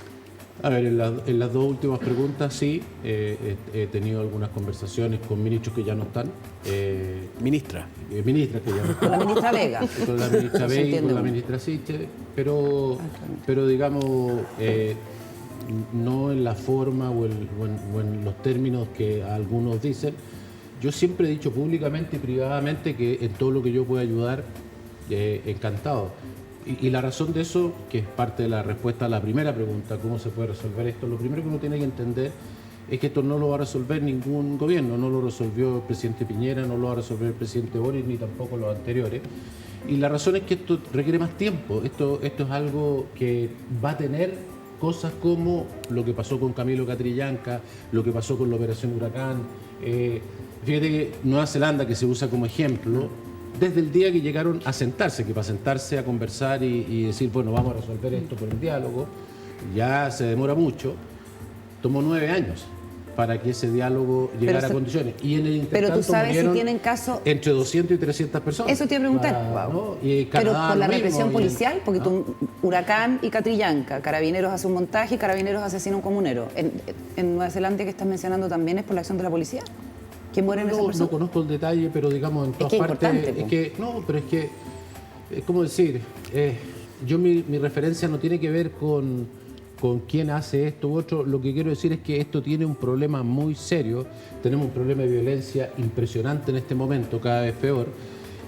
A ver, en las dos últimas preguntas sí, he tenido algunas conversaciones con ministros que ya no están. Ministras que ya no están. Con la ministra Vega. Con la ministra Vega y con la ministra Siche, pero digamos, no en la forma o en los términos que algunos dicen. Yo siempre he dicho públicamente y privadamente que en todo lo que yo pueda ayudar, encantado. Y la razón de eso, que es parte de la respuesta a la primera pregunta, ¿cómo se puede resolver esto? Lo primero que uno tiene que entender es que esto no lo va a resolver ningún gobierno, no lo resolvió el presidente Piñera, no lo va a resolver el presidente Boric, ni tampoco los anteriores. Y la razón es que esto requiere más tiempo, esto es algo que va a tener cosas como lo que pasó con Camilo Catrillanca, lo que pasó con la Operación Huracán. Fíjate que Nueva Zelanda, que se usa como ejemplo, desde el día que llegaron a sentarse, que para sentarse a conversar y decir, bueno, vamos a resolver esto por el diálogo, ya se demora mucho, tomó 9 años para que ese diálogo llegara a condiciones. Y en el intertanto, pero tú sabes si tienen caso entre 200 y 300 personas. Eso te iba a preguntar. ¿no? Y pero con la represión policial, porque tú, Huracán y Catrillanca, Carabineros hace un montaje y Carabineros asesina un comunero. En Nueva Zelanda, que estás mencionando, también es por la acción de la policía. que mueren esas personas? No conozco el detalle, pero digamos en todas partes... ¿cómo decir? Mi referencia no tiene que ver con quién hace esto u otro. Lo que quiero decir es que esto tiene un problema muy serio. Tenemos un problema de violencia impresionante en este momento, cada vez peor.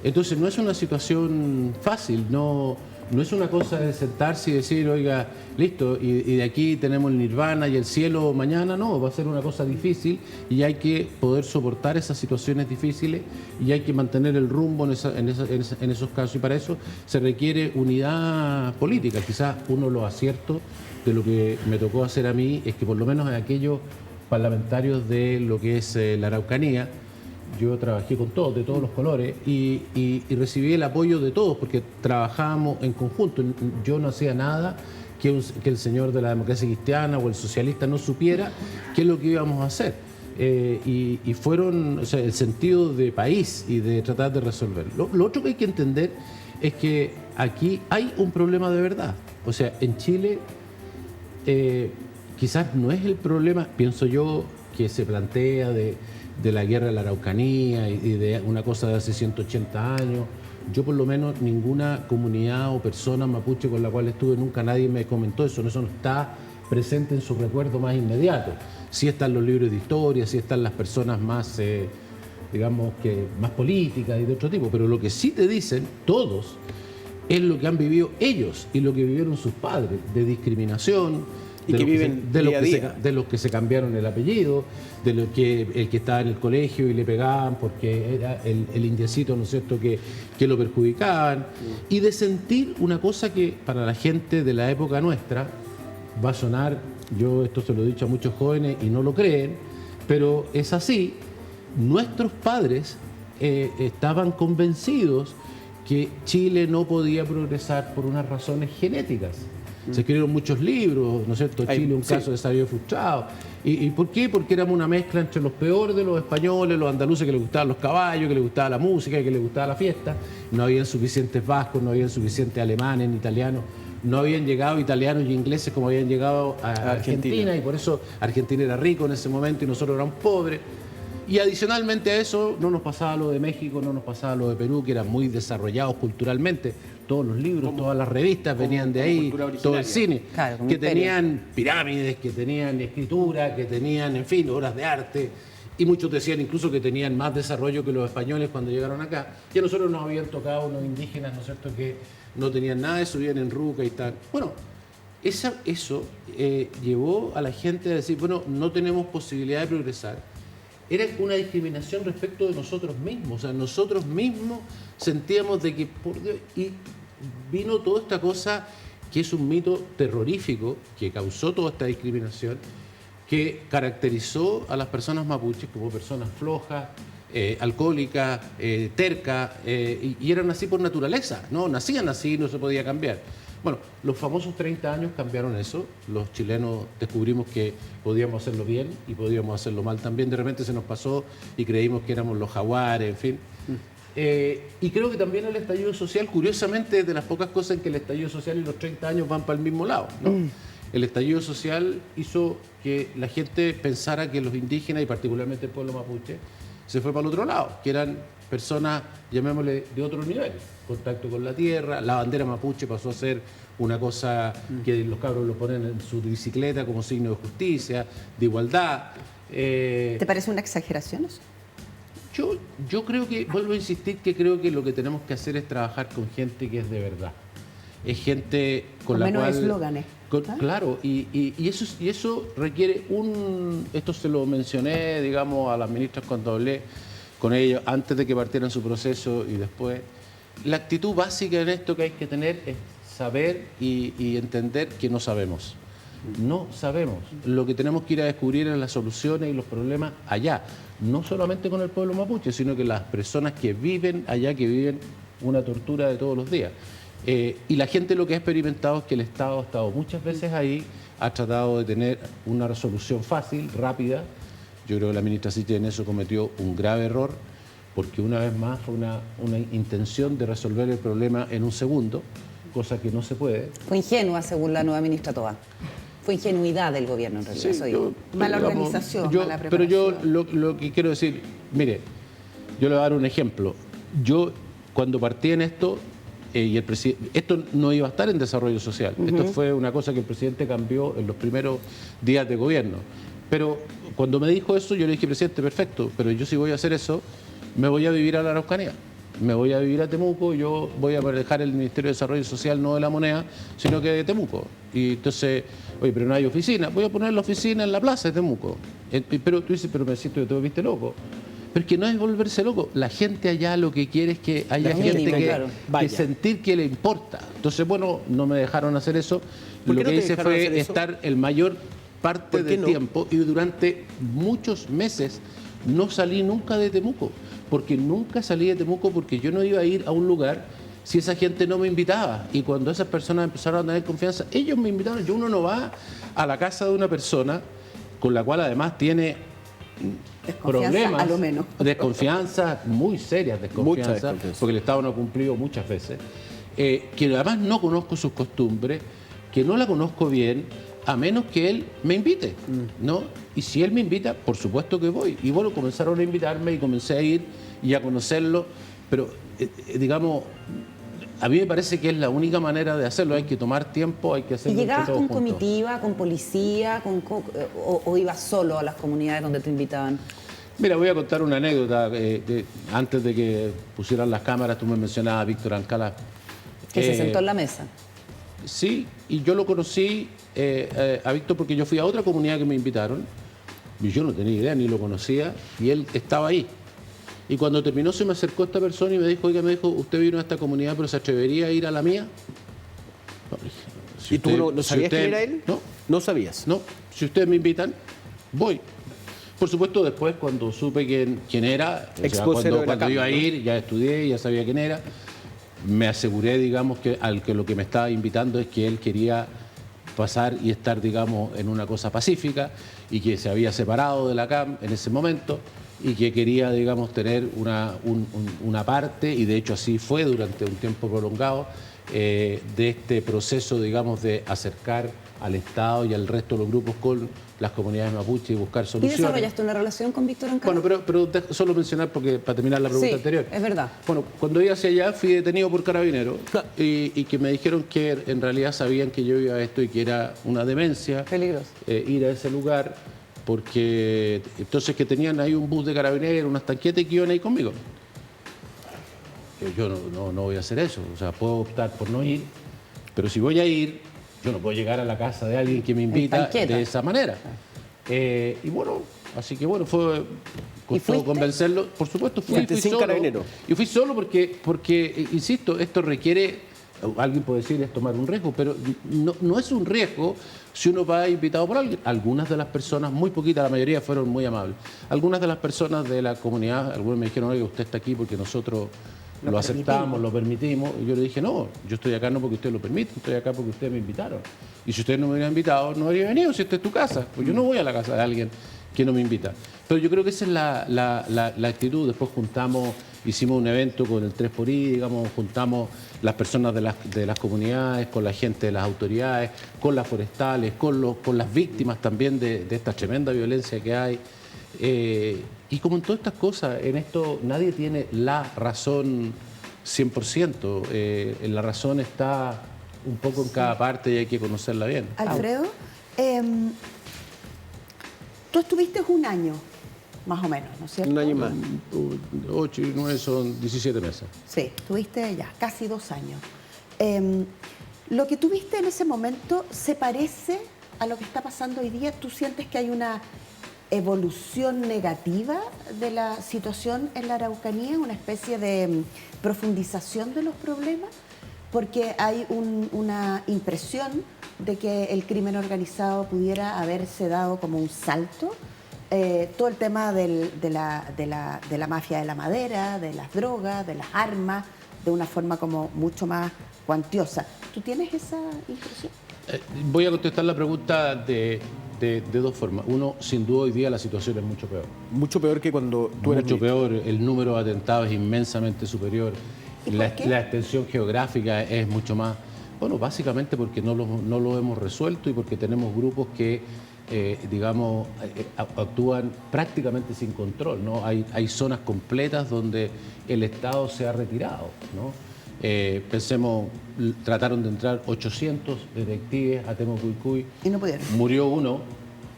Entonces no es una situación fácil, no es una cosa de sentarse y decir, oiga, listo, y de aquí tenemos el nirvana y el cielo mañana. No, va a ser una cosa difícil y hay que poder soportar esas situaciones difíciles y hay que mantener el rumbo en esos casos. Y para eso se requiere unidad política. Quizás uno de los aciertos de lo que me tocó hacer a mí es que por lo menos en aquellos parlamentarios de lo que es la Araucanía, yo trabajé con todos, de todos los colores, y recibí el apoyo de todos, porque trabajábamos en conjunto. Yo no hacía nada que el señor de la democracia cristiana o el socialista no supiera qué es lo que íbamos a hacer. Y fueron, o sea, el sentido de país y de tratar de resolver. Lo otro que hay que entender es que aquí hay un problema de verdad. O sea, en Chile quizás no es el problema, pienso yo, que se plantea de la guerra de la Araucanía y de una cosa de hace 180 años. Yo por lo menos ninguna comunidad o persona mapuche con la cual estuve, nunca nadie me comentó eso, no está presente en su recuerdo más inmediato. Sí están los libros de historia, sí están las personas más, digamos, que más políticas y de otro tipo, pero lo que sí te dicen todos es lo que han vivido ellos y lo que vivieron sus padres, de discriminación, y que viven día a día. De los que se cambiaron el apellido, de los que el que estaba en el colegio y le pegaban porque era el indiecito, ¿no es cierto?, que lo perjudicaban, y de sentir una cosa que para la gente de la época nuestra va a sonar, yo esto se lo he dicho a muchos jóvenes y no lo creen, pero es así. Nuestros padres estaban convencidos que Chile no podía progresar por unas razones genéticas. Se escribieron muchos libros, ¿no es cierto? Chile, un caso de desarrollo frustrado. ¿Y por qué? Porque éramos una mezcla entre los peores de los españoles, los andaluces que les gustaban los caballos, que les gustaba la música, que les gustaba la fiesta. No habían suficientes vascos, no habían suficientes alemanes ni italianos. No habían llegado italianos y ingleses como habían llegado a Argentina, y por eso Argentina era rico en ese momento y nosotros éramos pobres. Y adicionalmente a eso no nos pasaba lo de México, no nos pasaba lo de Perú, que eran muy desarrollados culturalmente. Todos los libros, todas las revistas venían de ahí, todo el cine, claro, que tenían pirámides, que tenían escritura, que tenían, en fin, obras de arte. Y muchos decían incluso que tenían más desarrollo que los españoles cuando llegaron acá. Y a nosotros nos habían tocado unos indígenas, ¿no es cierto?, que no tenían nada de eso, vivían en ruca y tal. Bueno, eso llevó a la gente a decir, bueno, no tenemos posibilidad de progresar. Era una discriminación respecto de nosotros mismos. O sea, nosotros mismos sentíamos de que, por Dios, y vino toda esta cosa que es un mito terrorífico que causó toda esta discriminación, que caracterizó a las personas mapuches como personas flojas, alcohólicas, tercas, y eran así por naturaleza, ¿no? Nacían así, no se podía cambiar. Bueno, los famosos 30 años cambiaron eso. Los chilenos descubrimos que podíamos hacerlo bien y podíamos hacerlo mal también. De repente se nos pasó y creímos que éramos los jaguares, en fin. Y creo que también el estallido social, curiosamente, es de las pocas cosas en que el estallido social y los 30 años van para el mismo lado, ¿no? El estallido social hizo que la gente pensara que los indígenas, y particularmente el pueblo mapuche, se fue para el otro lado, que eran personas, llamémosle, de otro nivel, contacto con la tierra. La bandera mapuche pasó a ser una cosa que los cabros lo ponen en su bicicleta como signo de justicia, de igualdad. ¿Te parece una exageración eso? Yo creo que, vuelvo a insistir, que creo que lo que tenemos que hacer es trabajar con gente que es de verdad. Es gente con la cual... eslóganes. Claro, y eso requiere esto se lo mencioné, digamos, a las ministras cuando hablé con ellos, antes de que partieran su proceso y después. La actitud básica en esto que hay que tener es saber y entender que no sabemos. No sabemos. Lo que tenemos que ir a descubrir es las soluciones y los problemas allá. No solamente con el pueblo mapuche, sino que las personas que viven allá, que viven una tortura de todos los días. Y la gente lo que ha experimentado es que el Estado ha estado muchas veces ahí, ha tratado de tener una resolución fácil, rápida. Yo creo que la ministra Sichel en eso cometió un grave error, porque una vez más fue una intención de resolver el problema en un segundo, cosa que no se puede. Fue ingenua, según la nueva ministra Toa. Fue ingenuidad del gobierno en realidad. Sí, Mala organización, mala preparación. Pero yo lo que quiero decir, mire, yo le voy a dar un ejemplo. Yo, cuando partí en esto, y el esto no iba a estar en desarrollo social. Esto fue una cosa que el presidente cambió en los primeros días de gobierno. Pero cuando me dijo eso, yo le dije, presidente, perfecto, pero yo si voy a hacer eso, me voy a vivir a la Araucanía. Me voy a vivir a Temuco, yo voy a manejar el Ministerio de Desarrollo Social, no de La Moneda, sino que de Temuco. Y entonces, oye, pero no hay oficina. Voy a poner la oficina en la plaza de Temuco. Pero tú dices, pero me siento que te viste loco. Pero es que no es volverse loco. La gente allá lo que quiere es que haya gente que sentir que le importa. Entonces, bueno, no me dejaron hacer eso. Lo que hice fue estar el mayor parte del tiempo y durante muchos meses no salí nunca de Temuco. Porque nunca salí de Temuco porque yo no iba a ir a un lugar si esa gente no me invitaba. Y cuando esas personas empezaron a tener confianza, ellos me invitaron. Uno no va a la casa de una persona con la cual además tiene problemas, a lo menos. Desconfianza, muy serias desconfianzas, porque el Estado no ha cumplido muchas veces, que además no conozco sus costumbres, que no la conozco bien, a menos que él me invite, ¿no? Y si él me invita, por supuesto que voy. Y bueno, comenzaron a invitarme y comencé a ir y a conocerlo, pero digamos, a mí me parece que es la única manera de hacerlo. Hay que tomar tiempo, hay que hacerlo. ¿Y llegabas con comitiva, con policía, o ibas solo a las comunidades donde te invitaban? Mira, voy a contar una anécdota. Antes de que pusieran las cámaras, tú me mencionabas a Víctor Alcalá. Que se sentó en la mesa. Sí, y yo lo conocí a Víctor porque yo fui a otra comunidad que me invitaron, y yo no tenía idea, ni lo conocía, y él estaba ahí. Y cuando terminó se me acercó esta persona y me dijo, oiga, usted vino a esta comunidad, pero ¿se atrevería a ir a la mía? No, ¿y tú no sabías quién era él? No. ¿No sabías? No, si ustedes me invitan, voy. Por supuesto, después cuando supe quién era, o sea, cuando iba a ir, ya estudié, ya sabía quién era, me aseguré, digamos, que lo que me estaba invitando es que él quería pasar y estar, digamos, en una cosa pacífica y que se había separado de la CAM en ese momento y que quería, digamos, tener una parte, y de hecho así fue durante un tiempo prolongado, de este proceso, digamos, de acercar al Estado y al resto de los grupos con las comunidades mapuche y buscar soluciones. ¿Y desarrollaste una relación con Víctor Alcalá? Bueno, pero solo mencionar, porque para terminar la pregunta anterior. Es verdad. Bueno, cuando iba hacia allá fui detenido por carabineros y que me dijeron que en realidad sabían que yo iba a esto y que era una demencia. Peligroso. Ir a ese lugar, porque entonces que tenían ahí un bus de carabineros, unas tanquetas que iban ahí conmigo. Yo no voy a hacer eso, o sea, puedo optar por no ir, pero si voy a ir, yo no puedo llegar a la casa de alguien que me invita de esa manera. Y bueno, así que bueno, costó convencerlo. Por supuesto, fui solo. Y fui solo porque, insisto, esto requiere, alguien puede decir, es tomar un riesgo, pero no es un riesgo si uno va invitado por alguien. Algunas de las personas, muy poquitas, la mayoría fueron muy amables. Algunas de las personas de la comunidad, algunos me dijeron, oye, usted está aquí porque nosotros lo aceptamos, lo permitimos. Y yo le dije, no, yo estoy acá no porque usted lo permite, estoy acá porque ustedes me invitaron. Y si ustedes no me hubieran invitado, no habría venido, si esta es tu casa. Pues yo no voy a la casa de alguien que no me invita. Pero yo creo que esa es la actitud. Después hicimos un evento con el 3xI, digamos, juntamos las personas de las comunidades, con la gente de las autoridades, con las forestales, con las víctimas también de esta tremenda violencia que hay. Y como en todas estas cosas, en esto nadie tiene la razón 100%. La razón está un poco en cada parte y hay que conocerla bien. Alfredo, tú estuviste un año, más o menos, ¿no es cierto? Un año más. 8 y 9 son 17 meses. Sí, estuviste ya casi 2 años. Lo que tuviste en ese momento se parece a lo que está pasando hoy día. ¿Tú sientes que hay una evolución negativa de la situación en la Araucanía, una especie de profundización de los problemas? Porque hay una impresión de que el crimen organizado pudiera haberse dado como un salto. Todo el tema de la mafia de la madera, de las drogas, de las armas, de una forma como mucho más cuantiosa. ¿Tú tienes esa impresión? Voy a contestar la pregunta de dos formas. Uno, sin duda hoy día la situación es mucho peor. Mucho peor que cuando tú eras mucho peor, el número de atentados es inmensamente superior. La extensión geográfica es mucho más Bueno, básicamente porque no lo hemos resuelto y porque tenemos grupos que, actúan prácticamente sin control, ¿no? Hay zonas completas donde el Estado se ha retirado, ¿no? Pensemos, trataron de entrar 800 detectives a Temocuycuy. Y no pudieron. Murió uno.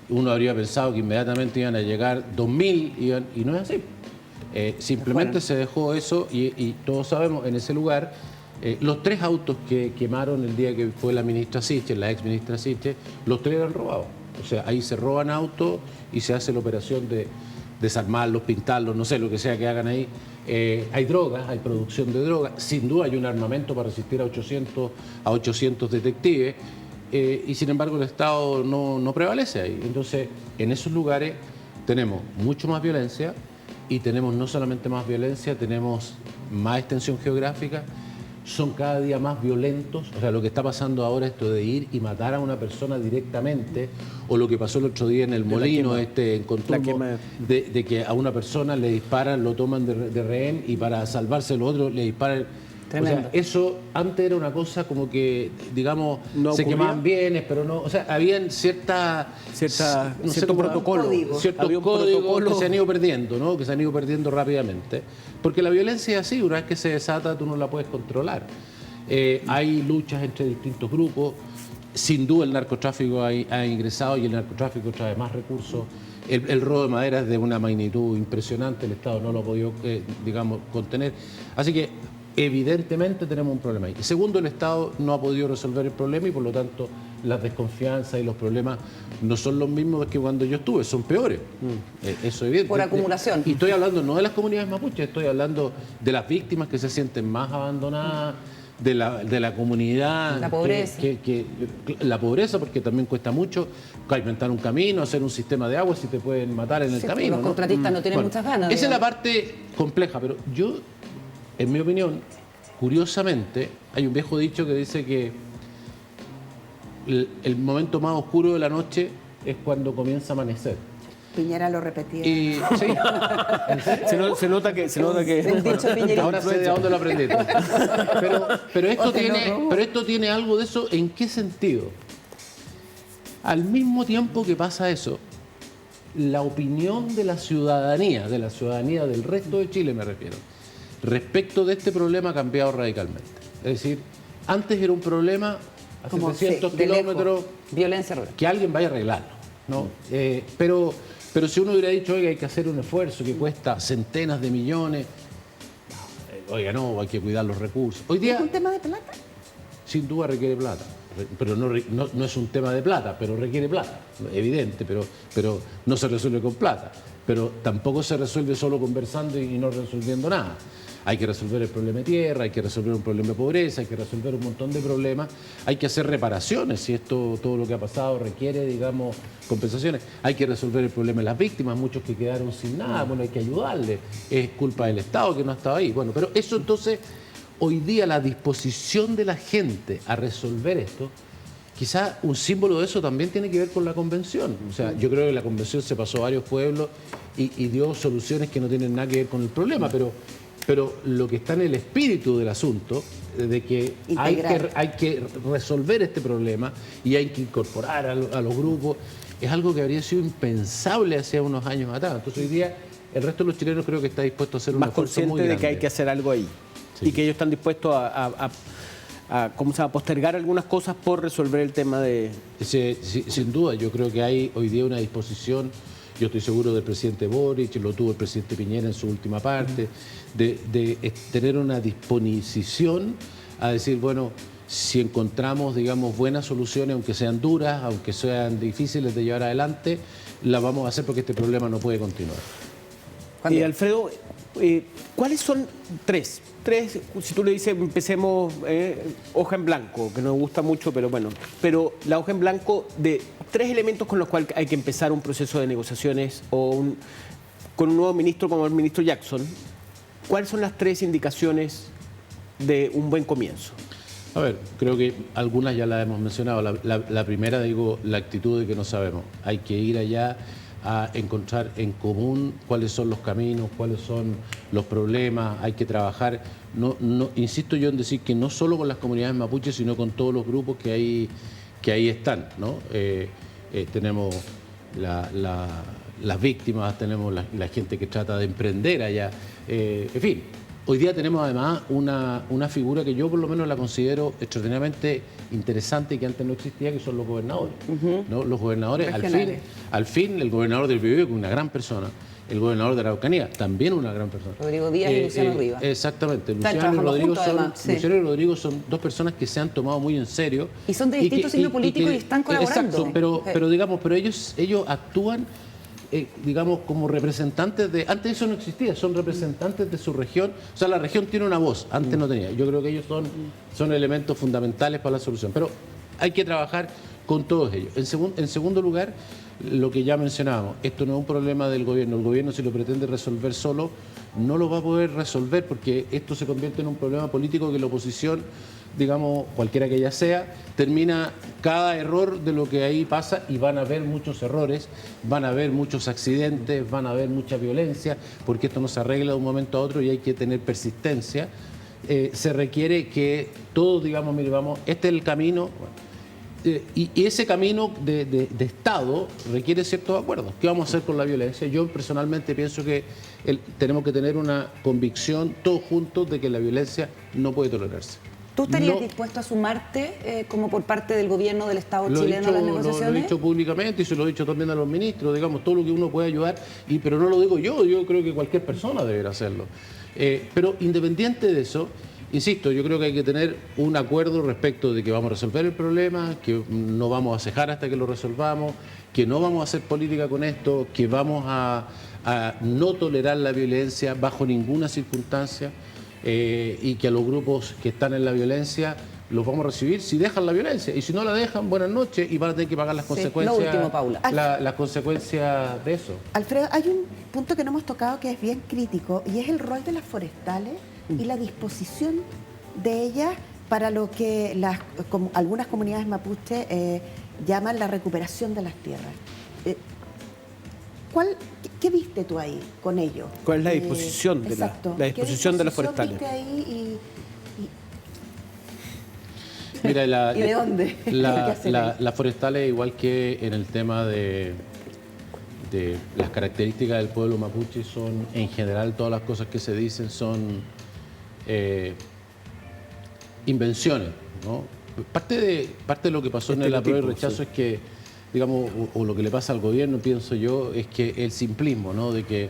Uno habría pensado que inmediatamente iban a llegar 2.000, y no es así. Simplemente se dejó eso y todos sabemos, en ese lugar, los 3 autos que quemaron el día que fue la ministra Sichel, la ex ministra Sichel, los 3 eran robados. O sea, ahí se roban autos y se hace la operación de desarmarlos, pintarlos, no sé, lo que sea que hagan ahí. Hay drogas, hay producción de drogas, sin duda hay un armamento para resistir a 800 detectives, y sin embargo el Estado no prevalece ahí. Entonces, en esos lugares tenemos mucho más violencia y tenemos no solamente más violencia, tenemos más extensión geográfica, son cada día más violentos. O sea, lo que está pasando ahora, esto de ir y matar a una persona directamente, o lo que pasó el otro día en el Molino, en Contulmo, de que a una persona le disparan, lo toman de rehén y para salvarse los otros le disparan. Tremendo. O sea, eso antes era una cosa como que, digamos, no se quemaban bienes, pero no, o sea, habían cierto protocolo, ciertos códigos que se han ido perdiendo, ¿no? Que se han ido perdiendo rápidamente. Porque la violencia es así, una vez que se desata tú no la puedes controlar. Hay luchas entre distintos grupos, sin duda el narcotráfico ha ingresado y el narcotráfico trae más recursos. El robo de madera es de una magnitud impresionante, el Estado no lo ha podido, contener. Así que evidentemente tenemos un problema ahí. Segundo, el Estado no ha podido resolver el problema y por lo tanto las desconfianzas y los problemas no son los mismos que cuando yo estuve, son peores. Eso es evidente. Por acumulación. Y estoy hablando no de las comunidades mapuches, estoy hablando de las víctimas que se sienten más abandonadas, de la comunidad. La pobreza. La pobreza, porque también cuesta mucho inventar un camino, hacer un sistema de agua si te pueden matar en el camino. Los contratistas no tienen muchas ganas. Esa es la parte compleja, pero yo, en mi opinión, curiosamente, hay un viejo dicho que dice que el momento más oscuro de la noche es cuando comienza a amanecer. Piñera lo repetía. Y, sí. Se nota que El dicho piñerista. Ahora sé de dónde lo aprendí. Pero esto tiene algo de eso. ¿En qué sentido? Al mismo tiempo que pasa eso, la opinión de la ciudadanía del resto de Chile, me refiero, respecto de este problema ha cambiado radicalmente. Es decir, antes era un problema a 700 kilómetros, violencia rural, que alguien vaya a arreglarlo, ¿no? Pero si uno hubiera dicho, oiga, hay que hacer un esfuerzo que cuesta centenas de millones, oiga, no, hay que cuidar los recursos. Hoy día, ¿Es un tema de plata? Sin duda requiere plata, pero no es un tema de plata, pero requiere plata, evidente, pero no se resuelve con plata. Pero tampoco se resuelve solo conversando y no resolviendo nada. Hay que resolver el problema de tierra, hay que resolver un problema de pobreza, hay que resolver un montón de problemas, hay que hacer reparaciones si todo lo que ha pasado requiere, digamos, compensaciones. Hay que resolver el problema de las víctimas, muchos que quedaron sin nada, bueno, hay que ayudarles, es culpa del Estado que no ha estado ahí. Bueno, pero eso entonces, hoy día la disposición de la gente a resolver esto, quizás un símbolo de eso también tiene que ver con la convención. O sea, yo creo que la convención se pasó a varios pueblos y dio soluciones que no tienen nada que ver con el problema, pero lo que está en el espíritu del asunto, de que hay que resolver este problema y hay que incorporar a los grupos, es algo que habría sido impensable hace unos años atrás. Entonces hoy día el resto de los chilenos creo que está dispuesto a hacer un esfuerzo muy grande. Más consciente de que hay que hacer algo ahí. Sí. Y que ellos están dispuestos a postergar algunas cosas por resolver el tema de... Sin duda, yo creo que hay hoy día una disposición. Yo estoy seguro del presidente Boric, lo tuvo el presidente Piñera en su última parte, de tener una disposición a decir, bueno, si encontramos, digamos, buenas soluciones, aunque sean duras, aunque sean difíciles de llevar adelante, las vamos a hacer porque este problema no puede continuar. Alfredo, ¿cuáles son tres, si tú le dices, empecemos hoja en blanco, que nos gusta mucho, pero bueno, pero la hoja en blanco de 3 elementos con los cuales hay que empezar un proceso de negociaciones con un nuevo ministro como el ministro Jackson, ¿cuáles son las 3 indicaciones de un buen comienzo? A ver, creo que algunas ya las hemos mencionado. La primera, digo, la actitud de que no sabemos. Hay que ir allá a encontrar en común cuáles son los caminos, cuáles son los problemas, hay que trabajar. Insisto yo en decir que no solo con las comunidades mapuches, sino con todos los grupos que ahí están, ¿no? Tenemos las víctimas, tenemos la gente que trata de emprender allá, en fin. Hoy día tenemos además una figura que yo por lo menos la considero extraordinariamente interesante y que antes no existía, que son los gobernadores. ¿No? Los gobernadores, al fin, el gobernador del Biobío, que es una gran persona, el gobernador de la Araucanía, también una gran persona. Rodrigo Díaz y Luciano Rivas. Exactamente. Luciano y Rodrigo son dos personas que se han tomado muy en serio. Y son de distintos signos políticos y están colaborando. Exacto, pero ellos actúan digamos, como representantes de... Antes eso no existía, son representantes de su región. O sea, la región tiene una voz, antes no tenía. Yo creo que ellos son elementos fundamentales para la solución. Pero hay que trabajar con todos ellos. En segundo lugar, lo que ya mencionábamos, esto no es un problema del gobierno. El gobierno, si lo pretende resolver solo, no lo va a poder resolver, porque esto se convierte en un problema político que la oposición, digamos, cualquiera que ella sea, termina cada error de lo que ahí pasa, y van a haber muchos errores, van a haber muchos accidentes, van a haber mucha violencia, porque esto no se arregla de un momento a otro y hay que tener persistencia. Se requiere que todos digamos, mire, vamos, este es el camino. Y ese camino de Estado requiere ciertos acuerdos. ¿Qué vamos a hacer con la violencia? Yo personalmente pienso que tenemos que tener una convicción todos juntos de que la violencia no puede tolerarse. ¿Tú estarías dispuesto a sumarte como por parte del gobierno del Estado chileno a las negociaciones? Lo he dicho públicamente y se lo he dicho también a los ministros, digamos, todo lo que uno puede ayudar, pero no lo digo yo creo que cualquier persona debería hacerlo. Pero independiente de eso, insisto, yo creo que hay que tener un acuerdo respecto de que vamos a resolver el problema, que no vamos a cejar hasta que lo resolvamos, que no vamos a hacer política con esto, que vamos a no tolerar la violencia bajo ninguna circunstancia, y que a los grupos que están en la violencia los vamos a recibir si dejan la violencia, y si no la dejan, buenas noches, y van a tener que pagar las consecuencias. Lo último, Paula. Las consecuencias de eso. Alfredo, hay un punto que no hemos tocado que es bien crítico, y es el rol de las forestales y la disposición de ellas para lo que algunas comunidades mapuche llaman la recuperación de las tierras. ¿Qué viste tú ahí con ellos? ¿Cuál es la disposición la disposición de las forestales? ¿Viste ahí Mira, ¿y de dónde? Las forestales, igual que en el tema de las características del pueblo mapuche, son, en general, todas las cosas que se dicen son invenciones, ¿no? Parte de lo que pasó en el apruebo y rechazo es que, digamos, o lo que le pasa al gobierno, pienso yo, es que el simplismo, ¿no? De que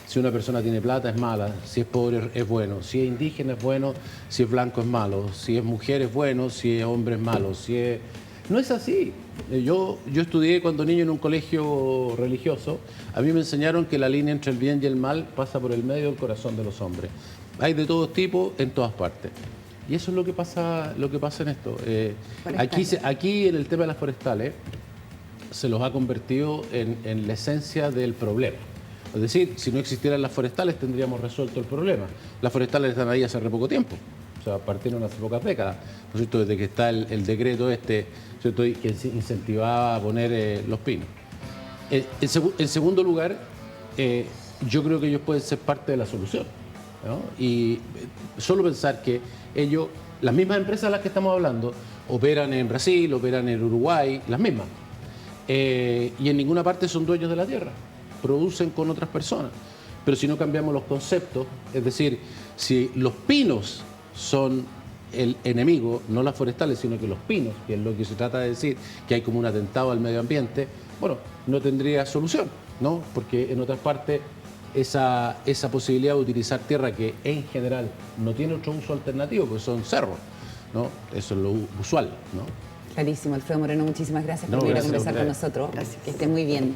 si una persona tiene plata es mala, si es pobre es bueno, si es indígena es bueno, si es blanco es malo, si es mujer es bueno, si es hombre es malo, No es así. Yo estudié cuando niño en un colegio religioso. A mí me enseñaron que la línea entre el bien y el mal pasa por el medio del corazón de los hombres. Hay de todo tipo en todas partes. Y eso es lo que pasa en esto. Aquí en el tema de las forestales se los ha convertido en la esencia del problema. Es decir, si no existieran las forestales tendríamos resuelto el problema. Las forestales están ahí hace re poco tiempo. O sea, partieron hace pocas décadas, ¿no es cierto? Desde que está el decreto ¿cierto? Que incentivaba a poner los pinos. En segundo lugar, yo creo que ellos pueden ser parte de la solución, ¿no? Y solo pensar que ellos, las mismas empresas de las que estamos hablando, operan en Brasil, operan en Uruguay, las mismas. Y en ninguna parte son dueños de la tierra, producen con otras personas. Pero si no cambiamos los conceptos, es decir, si los pinos son el enemigo, no las forestales, sino que los pinos, que es lo que se trata de decir, que hay como un atentado al medio ambiente, bueno, no tendría solución, ¿no? Porque en otras partes esa posibilidad de utilizar tierra que en general no tiene otro uso alternativo, pues son cerros, ¿no? Eso es lo usual, ¿no? Clarísimo, Alfredo Moreno, muchísimas gracias por venir a conversar con nosotros. Gracias. Que esté muy bien.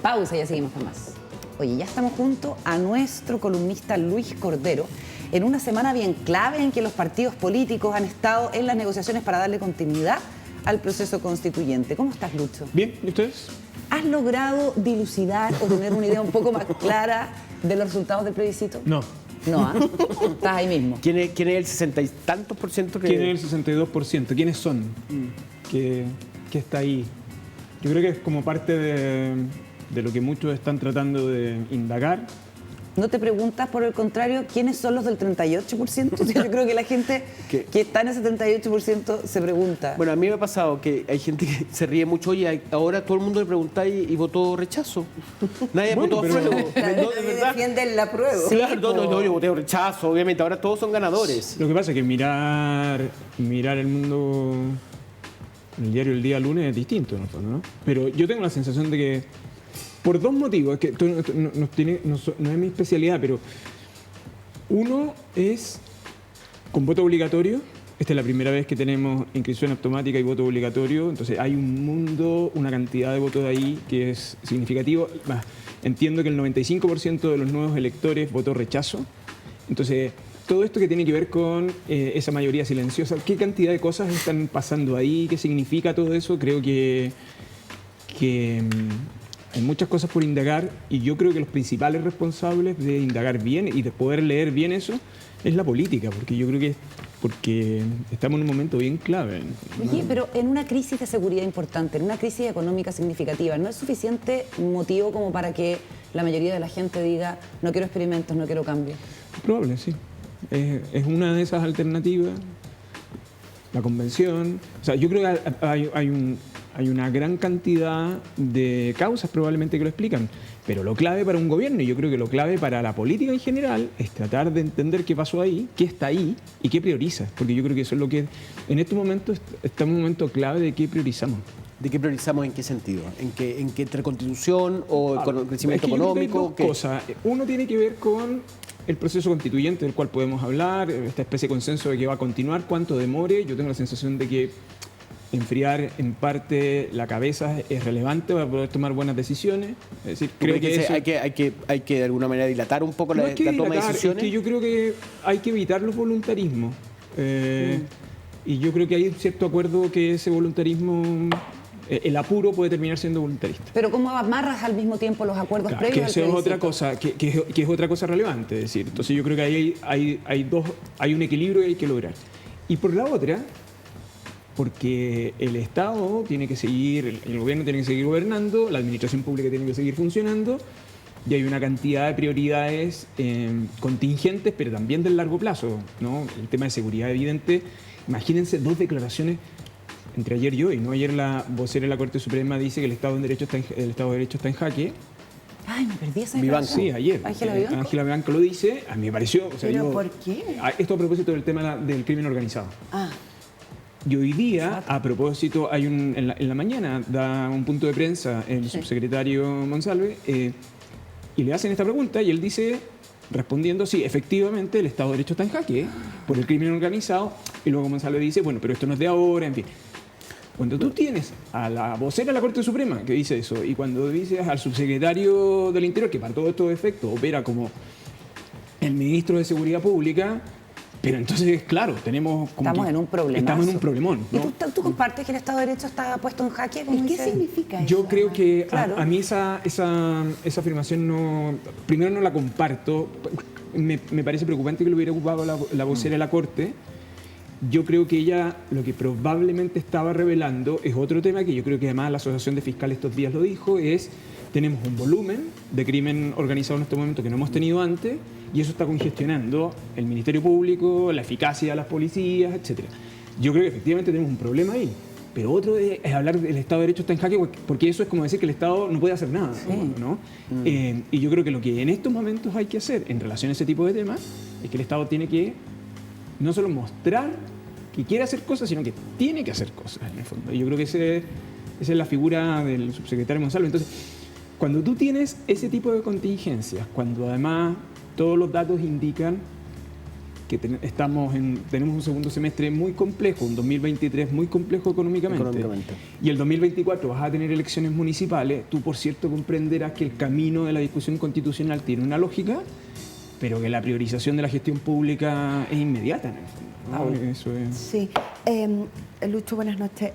Pausa y ya seguimos con más. Oye, ya estamos junto a nuestro columnista Luis Cordero en una semana bien clave en que los partidos políticos han estado en las negociaciones para darle continuidad al proceso constituyente. ¿Cómo estás, Lucho? Bien, ¿y ustedes? ¿Has logrado dilucidar o tener una idea un poco más clara de los resultados del plebiscito? No. No, ¿eh? Estás ahí mismo. ¿Quién es el 60 y tantos por ciento que...? ¿Quién es el 62%? ¿Quiénes son? ¿Qué está ahí? Yo creo que es como parte de lo que muchos están tratando de indagar. ¿No te preguntas, por el contrario, quiénes son los del 38%? O sea, yo creo que la gente que está en ese 38% se pregunta. Bueno, a mí me ha pasado que hay gente que se ríe mucho. Oye, ahora todo el mundo le pregunta y votó rechazo. Nadie votó apruebo. No, de verdad. Defienden la prueba. Claro, no, yo voté rechazo, obviamente. Ahora todos son ganadores. Lo que pasa es que mirar el mundo, el diario El Día lunes es distinto, ¿no? Pero yo tengo la sensación de que, por dos motivos, es que no es mi especialidad, pero uno es con voto obligatorio. Esta es la primera vez que tenemos inscripción automática y voto obligatorio, entonces hay un mundo, una cantidad de votos ahí que es significativo. Entiendo que el 95% de los nuevos electores votó rechazo, entonces todo esto que tiene que ver con esa mayoría silenciosa, qué cantidad de cosas están pasando ahí, qué significa todo eso, creo que hay muchas cosas por indagar y yo creo que los principales responsables de indagar bien y de poder leer bien eso es la política, porque yo creo que estamos en un momento bien clave, ¿no? Oye, pero en una crisis de seguridad importante, en una crisis económica significativa, ¿no es suficiente motivo como para que la mayoría de la gente diga no quiero experimentos, no quiero cambios? Probable, sí. Es una de esas alternativas. La convención. O sea, yo creo que hay una gran cantidad de causas probablemente que lo explican, pero lo clave para un gobierno, y yo creo que lo clave para la política en general, es tratar de entender qué pasó ahí, qué está ahí y qué prioriza, porque yo creo que eso es lo que en este momento está en un momento clave de qué priorizamos. ¿De qué priorizamos en qué sentido? ¿En qué entre constitución o crecimiento es que económico? Hay dos cosas. Uno tiene que ver con el proceso constituyente del cual podemos hablar, esta especie de consenso de que va a continuar, cuánto demore. Yo tengo la sensación de que enfriar en parte la cabeza es relevante para poder tomar buenas decisiones. Es decir, creo que eso... hay que de alguna manera dilatar un poco la toma de decisiones. Es que yo creo que hay que evitar los voluntarismos. Y yo creo que hay cierto acuerdo que ese voluntarismo, el apuro puede terminar siendo voluntarista. Pero ¿cómo amarras al mismo tiempo los acuerdos previos que al eso es plebiscito? otra cosa, que es otra cosa relevante. Es decir, entonces yo creo que ahí hay un equilibrio que hay que lograr. Y por la otra, porque el Estado tiene que seguir, el gobierno tiene que seguir gobernando, la administración pública tiene que seguir funcionando, y hay una cantidad de prioridades contingentes, pero también del largo plazo, ¿no? El tema de seguridad evidente. Imagínense dos declaraciones entre ayer y hoy, ¿no? Ayer la vocera de la Corte Suprema dice que el Estado de Derecho está en jaque. Ay, me perdí esa Vivanco. Sí, ayer. ¿Ángela Vivanco? Ángela Vivanco lo dice, a mí me pareció... O sea, ¿Pero por qué? Esto a propósito del tema del crimen organizado. Y hoy día, a propósito, en la mañana da un punto de prensa el subsecretario Monsalve y le hacen esta pregunta y él dice, respondiendo, sí, efectivamente el Estado de Derecho está en jaque por el crimen organizado, y luego Monsalve dice, bueno, pero esto no es de ahora, en fin. Cuando tú tienes a la vocera de la Corte Suprema que dice eso, y cuando dices al subsecretario del Interior, que para todos estos efectos opera como el ministro de Seguridad Pública, pero entonces, claro, estamos en un problemazo. Estamos en un problemón, ¿no? ¿Y tú compartes que el Estado de Derecho está puesto en jaque? ¿Y qué significa eso? Yo creo que Claro. a mí esa afirmación primero no la comparto. Me parece preocupante que lo hubiera ocupado la vocera de la Corte. Yo creo que ella lo que probablemente estaba revelando es otro tema que yo creo que además la Asociación de Fiscales estos días lo dijo, es tenemos un volumen de crimen organizado en este momento que no hemos tenido antes y eso está congestionando el Ministerio Público, la eficacia de las policías, etc. Yo creo que efectivamente tenemos un problema ahí, pero otro es hablar del Estado de Derecho está en jaque porque eso es como decir que el Estado no puede hacer nada, ¿no? Y yo creo que lo que en estos momentos hay que hacer en relación a ese tipo de temas es que el Estado tiene que no solo mostrar que quiere hacer cosas, sino que tiene que hacer cosas, en el fondo. Y yo creo que esa es la figura del subsecretario Monsalve. Entonces, cuando tú tienes ese tipo de contingencias, cuando además todos los datos indican que tenemos un segundo semestre muy complejo, un 2023 muy complejo económicamente, y el 2024 vas a tener elecciones municipales, tú, por cierto, comprenderás que el camino de la discusión constitucional tiene una lógica, pero que la priorización de la gestión pública es inmediata, en el fondo, ¿no? Eso es... Sí. Lucho, buenas noches.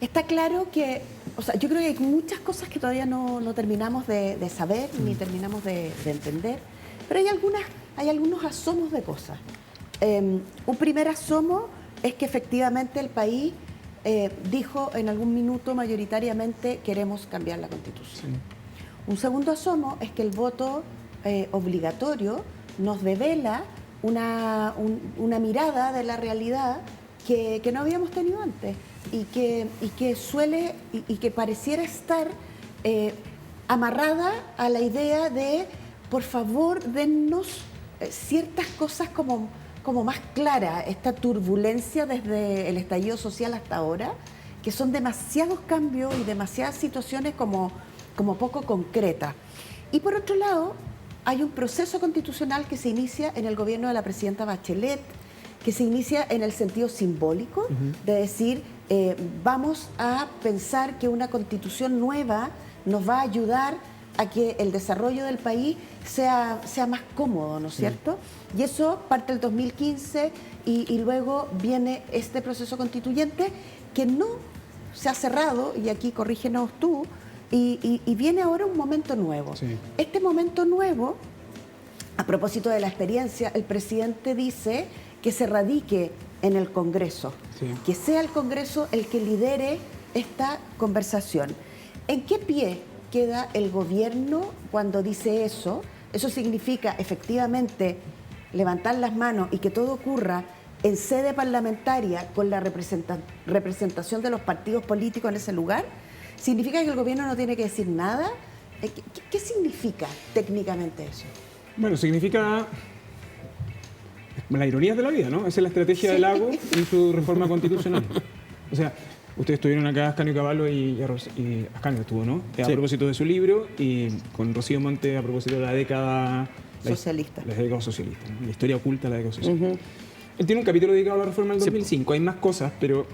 Está claro que, o sea, yo creo que hay muchas cosas que todavía no terminamos de saber ni terminamos de entender, pero hay algunos asomos de cosas. Un primer asomo es que efectivamente el país dijo en algún minuto mayoritariamente queremos cambiar la Constitución. Un segundo asomo es que el voto obligatorio nos devela una mirada de la realidad que no habíamos tenido antes y que pareciera estar amarrada a la idea de, por favor, dennos ciertas cosas como más claras, esta turbulencia desde el estallido social hasta ahora, que son demasiados cambios y demasiadas situaciones como poco concretas. Y por otro lado, hay un proceso constitucional que se inicia en el gobierno de la presidenta Bachelet, que se inicia en el sentido simbólico, de decir, vamos a pensar que una constitución nueva nos va a ayudar a que el desarrollo del país sea más cómodo, ¿no es cierto? Y eso parte del 2015 y luego viene este proceso constituyente que no se ha cerrado, y aquí corrígenos tú, y viene ahora un momento nuevo. Sí. Este momento nuevo, a propósito de la experiencia, el presidente dice que se radique en el Congreso, que sea el Congreso el que lidere esta conversación. ¿En qué pie queda el gobierno cuando dice eso? Eso significa efectivamente levantar las manos y que todo ocurra en sede parlamentaria con la representación de los partidos políticos en ese lugar. ¿Significa que el gobierno no tiene que decir nada? ¿Qué significa técnicamente eso? Bueno, significa la ironía de la vida, ¿no? Esa es la estrategia de Lagos y su reforma constitucional. O sea, ustedes estuvieron acá, Ascanio Cavallo y Ascanio estuvo, ¿no? A propósito de su libro, y con Rocío Monte a propósito de la década socialista. La década socialista, ¿no? La historia oculta de la década socialista. Él tiene un capítulo dedicado a la reforma del 2005. Hay más cosas, pero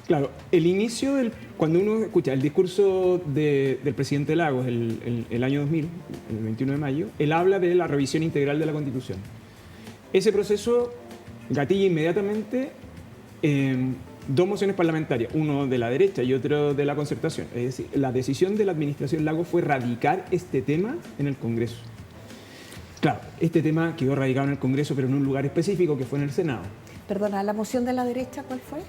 claro, el inicio cuando uno escucha el discurso del presidente Lagos el año 2000, el 21 de mayo, él habla de la revisión integral de la Constitución. Ese proceso gatilla inmediatamente dos mociones parlamentarias, uno de la derecha y otro de la concertación. Es decir, la decisión de la administración Lagos fue radicar este tema en el Congreso. Claro, este tema quedó radicado en el Congreso, pero en un lugar específico que fue en el Senado. Perdona, ¿la moción de la derecha cuál fue?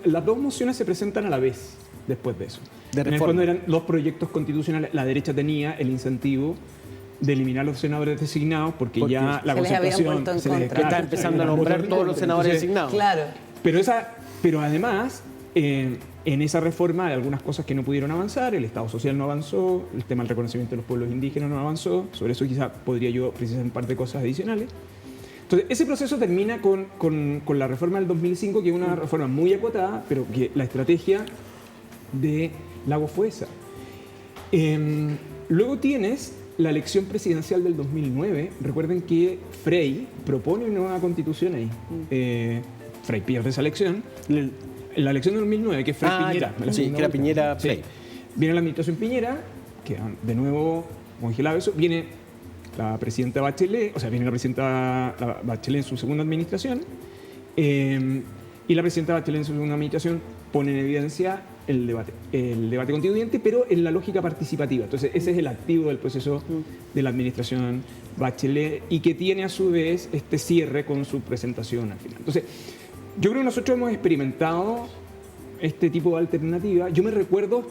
Las dos mociones se presentan a la vez después de eso. En el fondo eran dos proyectos constitucionales. La derecha tenía el incentivo de eliminar los senadores designados porque ya la concertación está empezando a nombrar todos los senadores designados. Claro. Pero además, en esa reforma hay algunas cosas que no pudieron avanzar. El Estado social no avanzó, el tema del reconocimiento de los pueblos indígenas no avanzó. Sobre eso quizá podría yo precisar un par de cosas adicionales. Entonces, ese proceso termina con la reforma del 2005, que es una reforma muy acotada, pero que la estrategia de Lagos fue esa. Luego tienes la elección presidencial del 2009. Recuerden que Frey propone una nueva constitución ahí. Frey pierde esa elección. La elección del 2009, que es Frey Piñera. Sí, que era Piñera Frey. Sí. Viene la administración Piñera, que de nuevo congelado eso. Viene la presidenta Bachelet, viene la presidenta Bachelet en su segunda administración. Y la presidenta Bachelet en su segunda administración pone en evidencia el debate constituyente, pero en la lógica participativa. Entonces, ese es el activo del proceso de la administración Bachelet y que tiene a su vez este cierre con su presentación al final. Entonces, yo creo que nosotros hemos experimentado este tipo de alternativa. Yo me recuerdo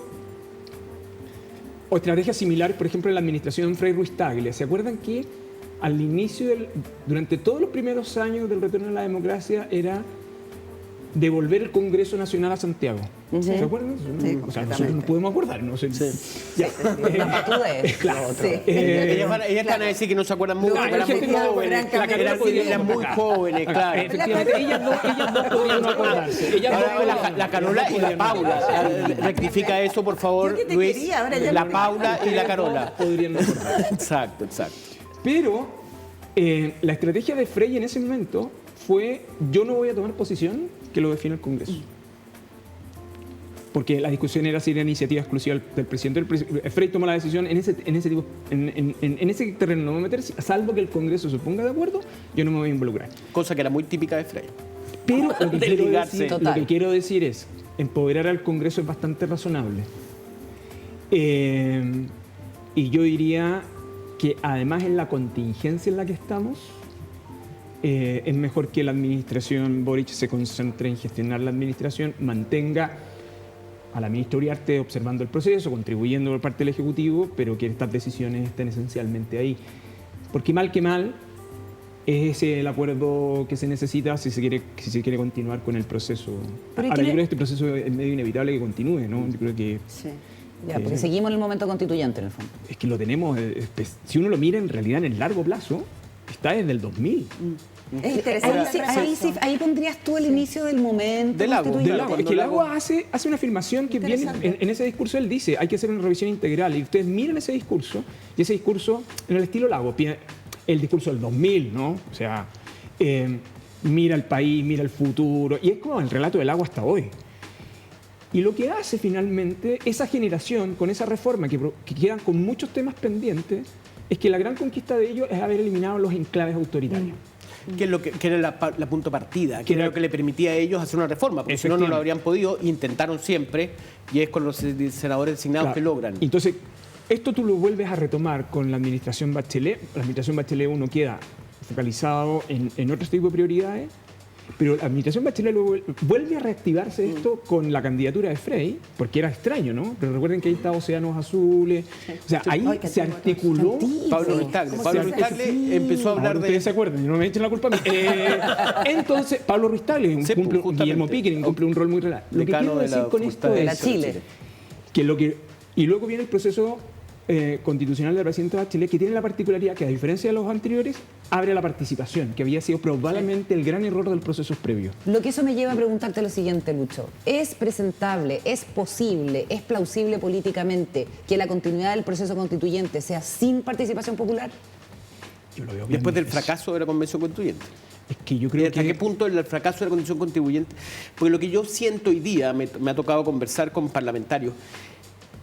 estrategias similares, por ejemplo, en la administración Frei Ruiz Tagle. ¿Se acuerdan que al inicio, durante todos los primeros años del retorno a la democracia, era devolver el Congreso Nacional a Santiago? ¿Se acuerdan? Sí, nosotros nos podemos acordar, ¿no? La patudez. Claro. Ellas van a decir que no se acuerdan mucho, eran muy jóvenes, claro. Efectivamente, ellas dos podrían no acordarse. La Carola y la Paula. Rectifica eso, por favor, Luis. La Paula y la Carola. Podrían no acordarse. Exacto. Pero la estrategia de Frey en ese momento fue: yo no voy a tomar posición, que lo define el Congreso. Porque la discusión era si era iniciativa exclusiva del presidente. Frey tomó la decisión en ese terreno no me meterse, salvo que el Congreso se ponga de acuerdo, yo no me voy a involucrar. Cosa que era muy típica de Frey. Pero lo que quiero decir es, empoderar al Congreso es bastante razonable. Y yo diría que además en la contingencia en la que estamos, es mejor que la administración Boric se concentre en gestionar la administración, mantenga a la ministra Uriarte observando el proceso, contribuyendo por parte del Ejecutivo, pero que estas decisiones estén esencialmente ahí. Porque mal que mal, es ese el acuerdo que se necesita si se quiere continuar con el proceso. Ahora, yo creo que este proceso es medio inevitable que continúe, ¿no? Yo creo que... Sí. Ya, porque seguimos en el momento constituyente, en el fondo. Es que lo tenemos, si uno lo mira en realidad en el largo plazo, está desde el 2000. Es interesante. Ahí pondrías tú el inicio del momento Del Lago. constituyente. Es que el Lago hace una afirmación que viene en ese discurso. Él dice, hay que hacer una revisión integral. Y ustedes miren ese discurso, y ese discurso en el estilo Lago, el discurso del 2000, ¿no? O sea, mira el país, mira el futuro, y es como el relato del Lago hasta hoy. Y lo que hace finalmente esa generación, con esa reforma que quedan con muchos temas pendientes, es que la gran conquista de ellos es haber eliminado los enclaves autoritarios. Que es lo que era la punto partida, que era lo que le permitía a ellos hacer una reforma, porque si no, no lo habrían podido, intentaron siempre, y es con los senadores designados que logran. Entonces, esto tú lo vuelves a retomar con la administración Bachelet. La administración Bachelet uno queda focalizado en otro tipo de prioridades, pero la administración Bachelet vuelve a reactivarse esto con la candidatura de Frey, porque era extraño, ¿no? Pero recuerden que ahí está Océanos Azules, o sea, ahí se articuló... Pablo Ruiz Tagle empezó a hablar de... Ustedes se acuerdan, no me echen la culpa a mí. Entonces, Pablo Ruiz Tagle, Guillermo Pickering, cumple un rol muy relevante. Lo que quiero decir con esto es... Y luego viene el proceso constitucional del presidente Bachelet, que tiene la particularidad que, a diferencia de los anteriores, abre la participación, que había sido probablemente el gran error del proceso previo. Lo que eso me lleva a preguntarte lo siguiente, Lucho. ¿Es presentable, es posible, es plausible políticamente que la continuidad del proceso constituyente sea sin participación popular? Yo lo veo bien Después del difícil. fracaso de la Convención Constituyente. Es que yo creo ¿Hasta que... qué punto el fracaso de la Convención Constituyente? Porque lo que yo siento hoy día, me ha tocado conversar con parlamentarios,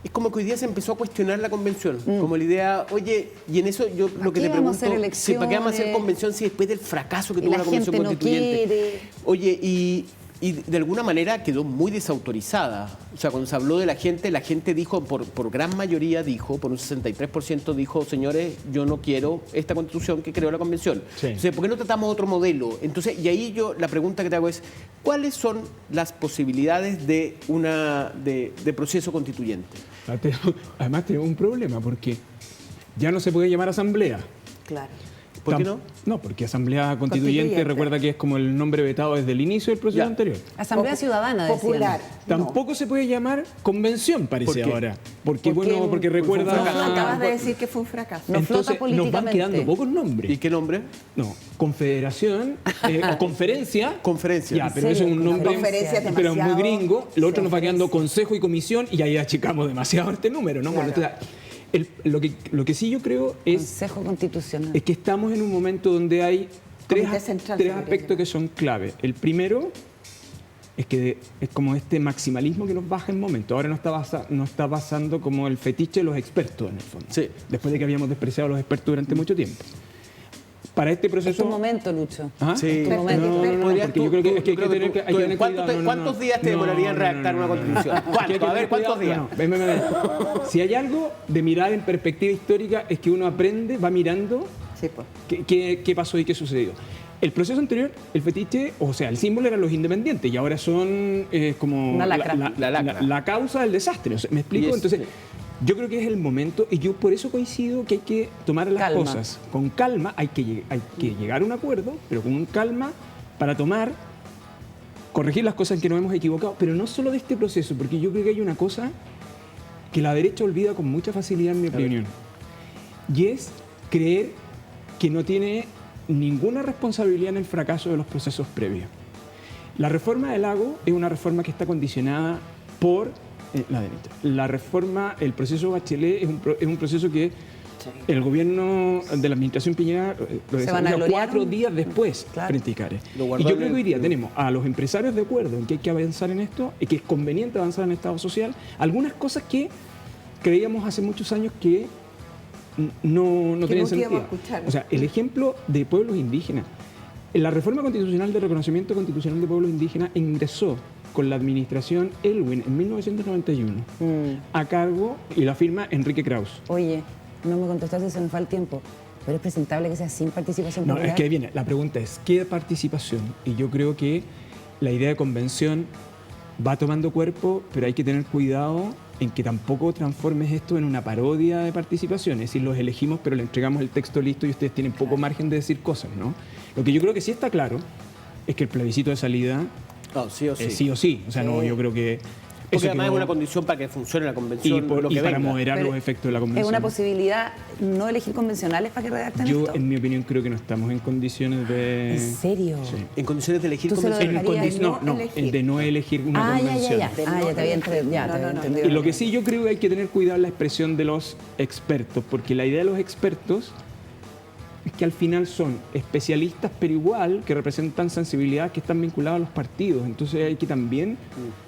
es como que hoy día se empezó a cuestionar la convención, como la idea, oye, y en eso yo lo que te pregunto, sí, ¿para qué vamos a hacer convención si después del fracaso que tuvo la convención constituyente? Oye, y de alguna manera quedó muy desautorizada. O sea, cuando se habló de la gente dijo, por gran mayoría dijo, por un 63% dijo, señores, yo no quiero esta constitución que creó la convención. Sí. Entonces, ¿por qué no tratamos otro modelo? Entonces, y ahí la pregunta que te hago es, ¿cuáles son las posibilidades de proceso constituyente? Además tenemos un problema, porque ya no se puede llamar asamblea. Claro. ¿Por qué no? No, porque Asamblea Constituyente recuerda que es como el nombre vetado desde el inicio del proceso anterior. Asamblea Ciudadana, decían. Popular. Tampoco se puede llamar convención, parece ¿Por qué? ahora. Porque recuerda... Acabas de decir que fue un fracaso. No flota Entonces nos van políticamente. quedando pocos nombres. ¿Y qué nombre? No, confederación, conferencia. Conferencia. Ya, pero eso es un nombre Conferencia es pero muy demasiado. gringo. Lo otro nos va quedando Conferencia. consejo y comisión y ahí achicamos demasiado este número, ¿no? Claro. Bueno, entonces, lo que sí yo creo es Consejo Constitucional. que estamos en un momento donde hay Comité central, tres se podría aspectos llamar. que son clave. El primero es que es como este maximalismo que nos baja en momento. Ahora no está pasando como el fetiche de los expertos, en el fondo. Sí. Después de que habíamos despreciado a los expertos durante mucho tiempo. Para este Es proceso... tu momento, Lucho. ¿Ah? Sí. Tu momento. Porque yo creo que hay que tener cuidado. ¿Cuántos días te demoraría en redactar una constitución? ¿Cuántos? A ver, ¿cuántos días? Ven. Si hay algo de mirar en perspectiva histórica es que uno aprende, va mirando Sí, pues. qué pasó y qué sucedió. El proceso anterior, el fetiche, o sea, el símbolo eran los independientes y ahora son como Una lacra. La lacra. la causa del desastre. O sea, ¿me explico? Y es- Entonces, yo creo que es el momento y yo por eso coincido que hay que tomar las Calma. cosas con calma, hay que llegar a un acuerdo, pero con calma para corregir las cosas en que nos hemos equivocado, pero no solo de este proceso, porque yo creo que hay una cosa que la derecha olvida con mucha facilidad, en mi opinión, y es creer que no tiene ninguna responsabilidad en el fracaso de los procesos previos. La reforma del Lago es una reforma que está condicionada por la derecha. La reforma, el proceso Bachelet es un proceso que el gobierno de la administración Piñera lo desarrolla vanagloriaron. 4 días después Claro. frente a Icare. Lo Y guardaron yo creo que hoy día en- tenemos a los empresarios de acuerdo en que hay que avanzar en esto y que es conveniente avanzar en el Estado social. Algunas cosas que creíamos hace muchos años que no Que tenían nunca íbamos sentido. a escuchar. O sea, el ejemplo de pueblos indígenas. En la reforma constitucional de reconocimiento constitucional de pueblos indígenas ingresó con la administración Elwin en 1991 a cargo y la firma Enrique Kraus. Oye, no me contestaste, se me fue el tiempo. Pero es presentable que sea sin participación No, popular. es que ahí viene. La pregunta es, ¿qué participación? Y yo creo que la idea de convención va tomando cuerpo, pero hay que tener cuidado en que tampoco transformes esto en una parodia de participación. Es decir, los elegimos, pero le entregamos el texto listo y ustedes tienen poco margen de decir cosas, ¿no? Lo que yo creo que sí está claro es que el plebiscito de salida Sí o sí. es sí o sí. O sea, no, yo creo que... Porque eso además quedó- es una condición para que funcione la convención. y para venga. moderar Pero los efectos de la convención. ¿Es una posibilidad no elegir convencionales para que redacten Yo, esto? en mi opinión, creo que no estamos en condiciones de... ¿En serio? Sí. En condiciones de elegir Tú se lo convención. dejarías No, elegir. el de no elegir una Ah, ya, convención. ya, ya. Ah, ya te había entendido. Y lo que sí yo creo que hay que tener cuidado en la expresión de los expertos, porque la idea de los expertos es que al final son especialistas, pero igual que representan sensibilidades que están vinculadas a los partidos. Entonces hay que también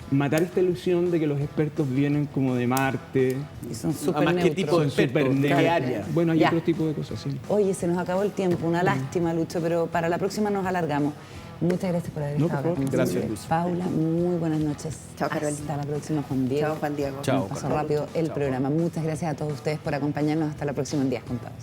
matar esta ilusión de que los expertos vienen como de Marte. Y son súper Además, ¿qué neutros. tipo de Son súper expertos? ¿De qué neutros. área? Bueno, hay Ya. otro tipo de cosas, sí. Oye, se nos acabó el tiempo. Una lástima, Lucho, pero para la próxima nos alargamos. Muchas gracias por haber No, estado por acá. favor. como Gracias, siempre. Luis. Paula, muy buenas noches. Chao, Carolina. Hasta la próxima, Juan Diego. Chao, Juan Diego. Chao. Pasó rápido el programa. Muchas gracias a todos ustedes por acompañarnos. Hasta la próxima en Días Contados.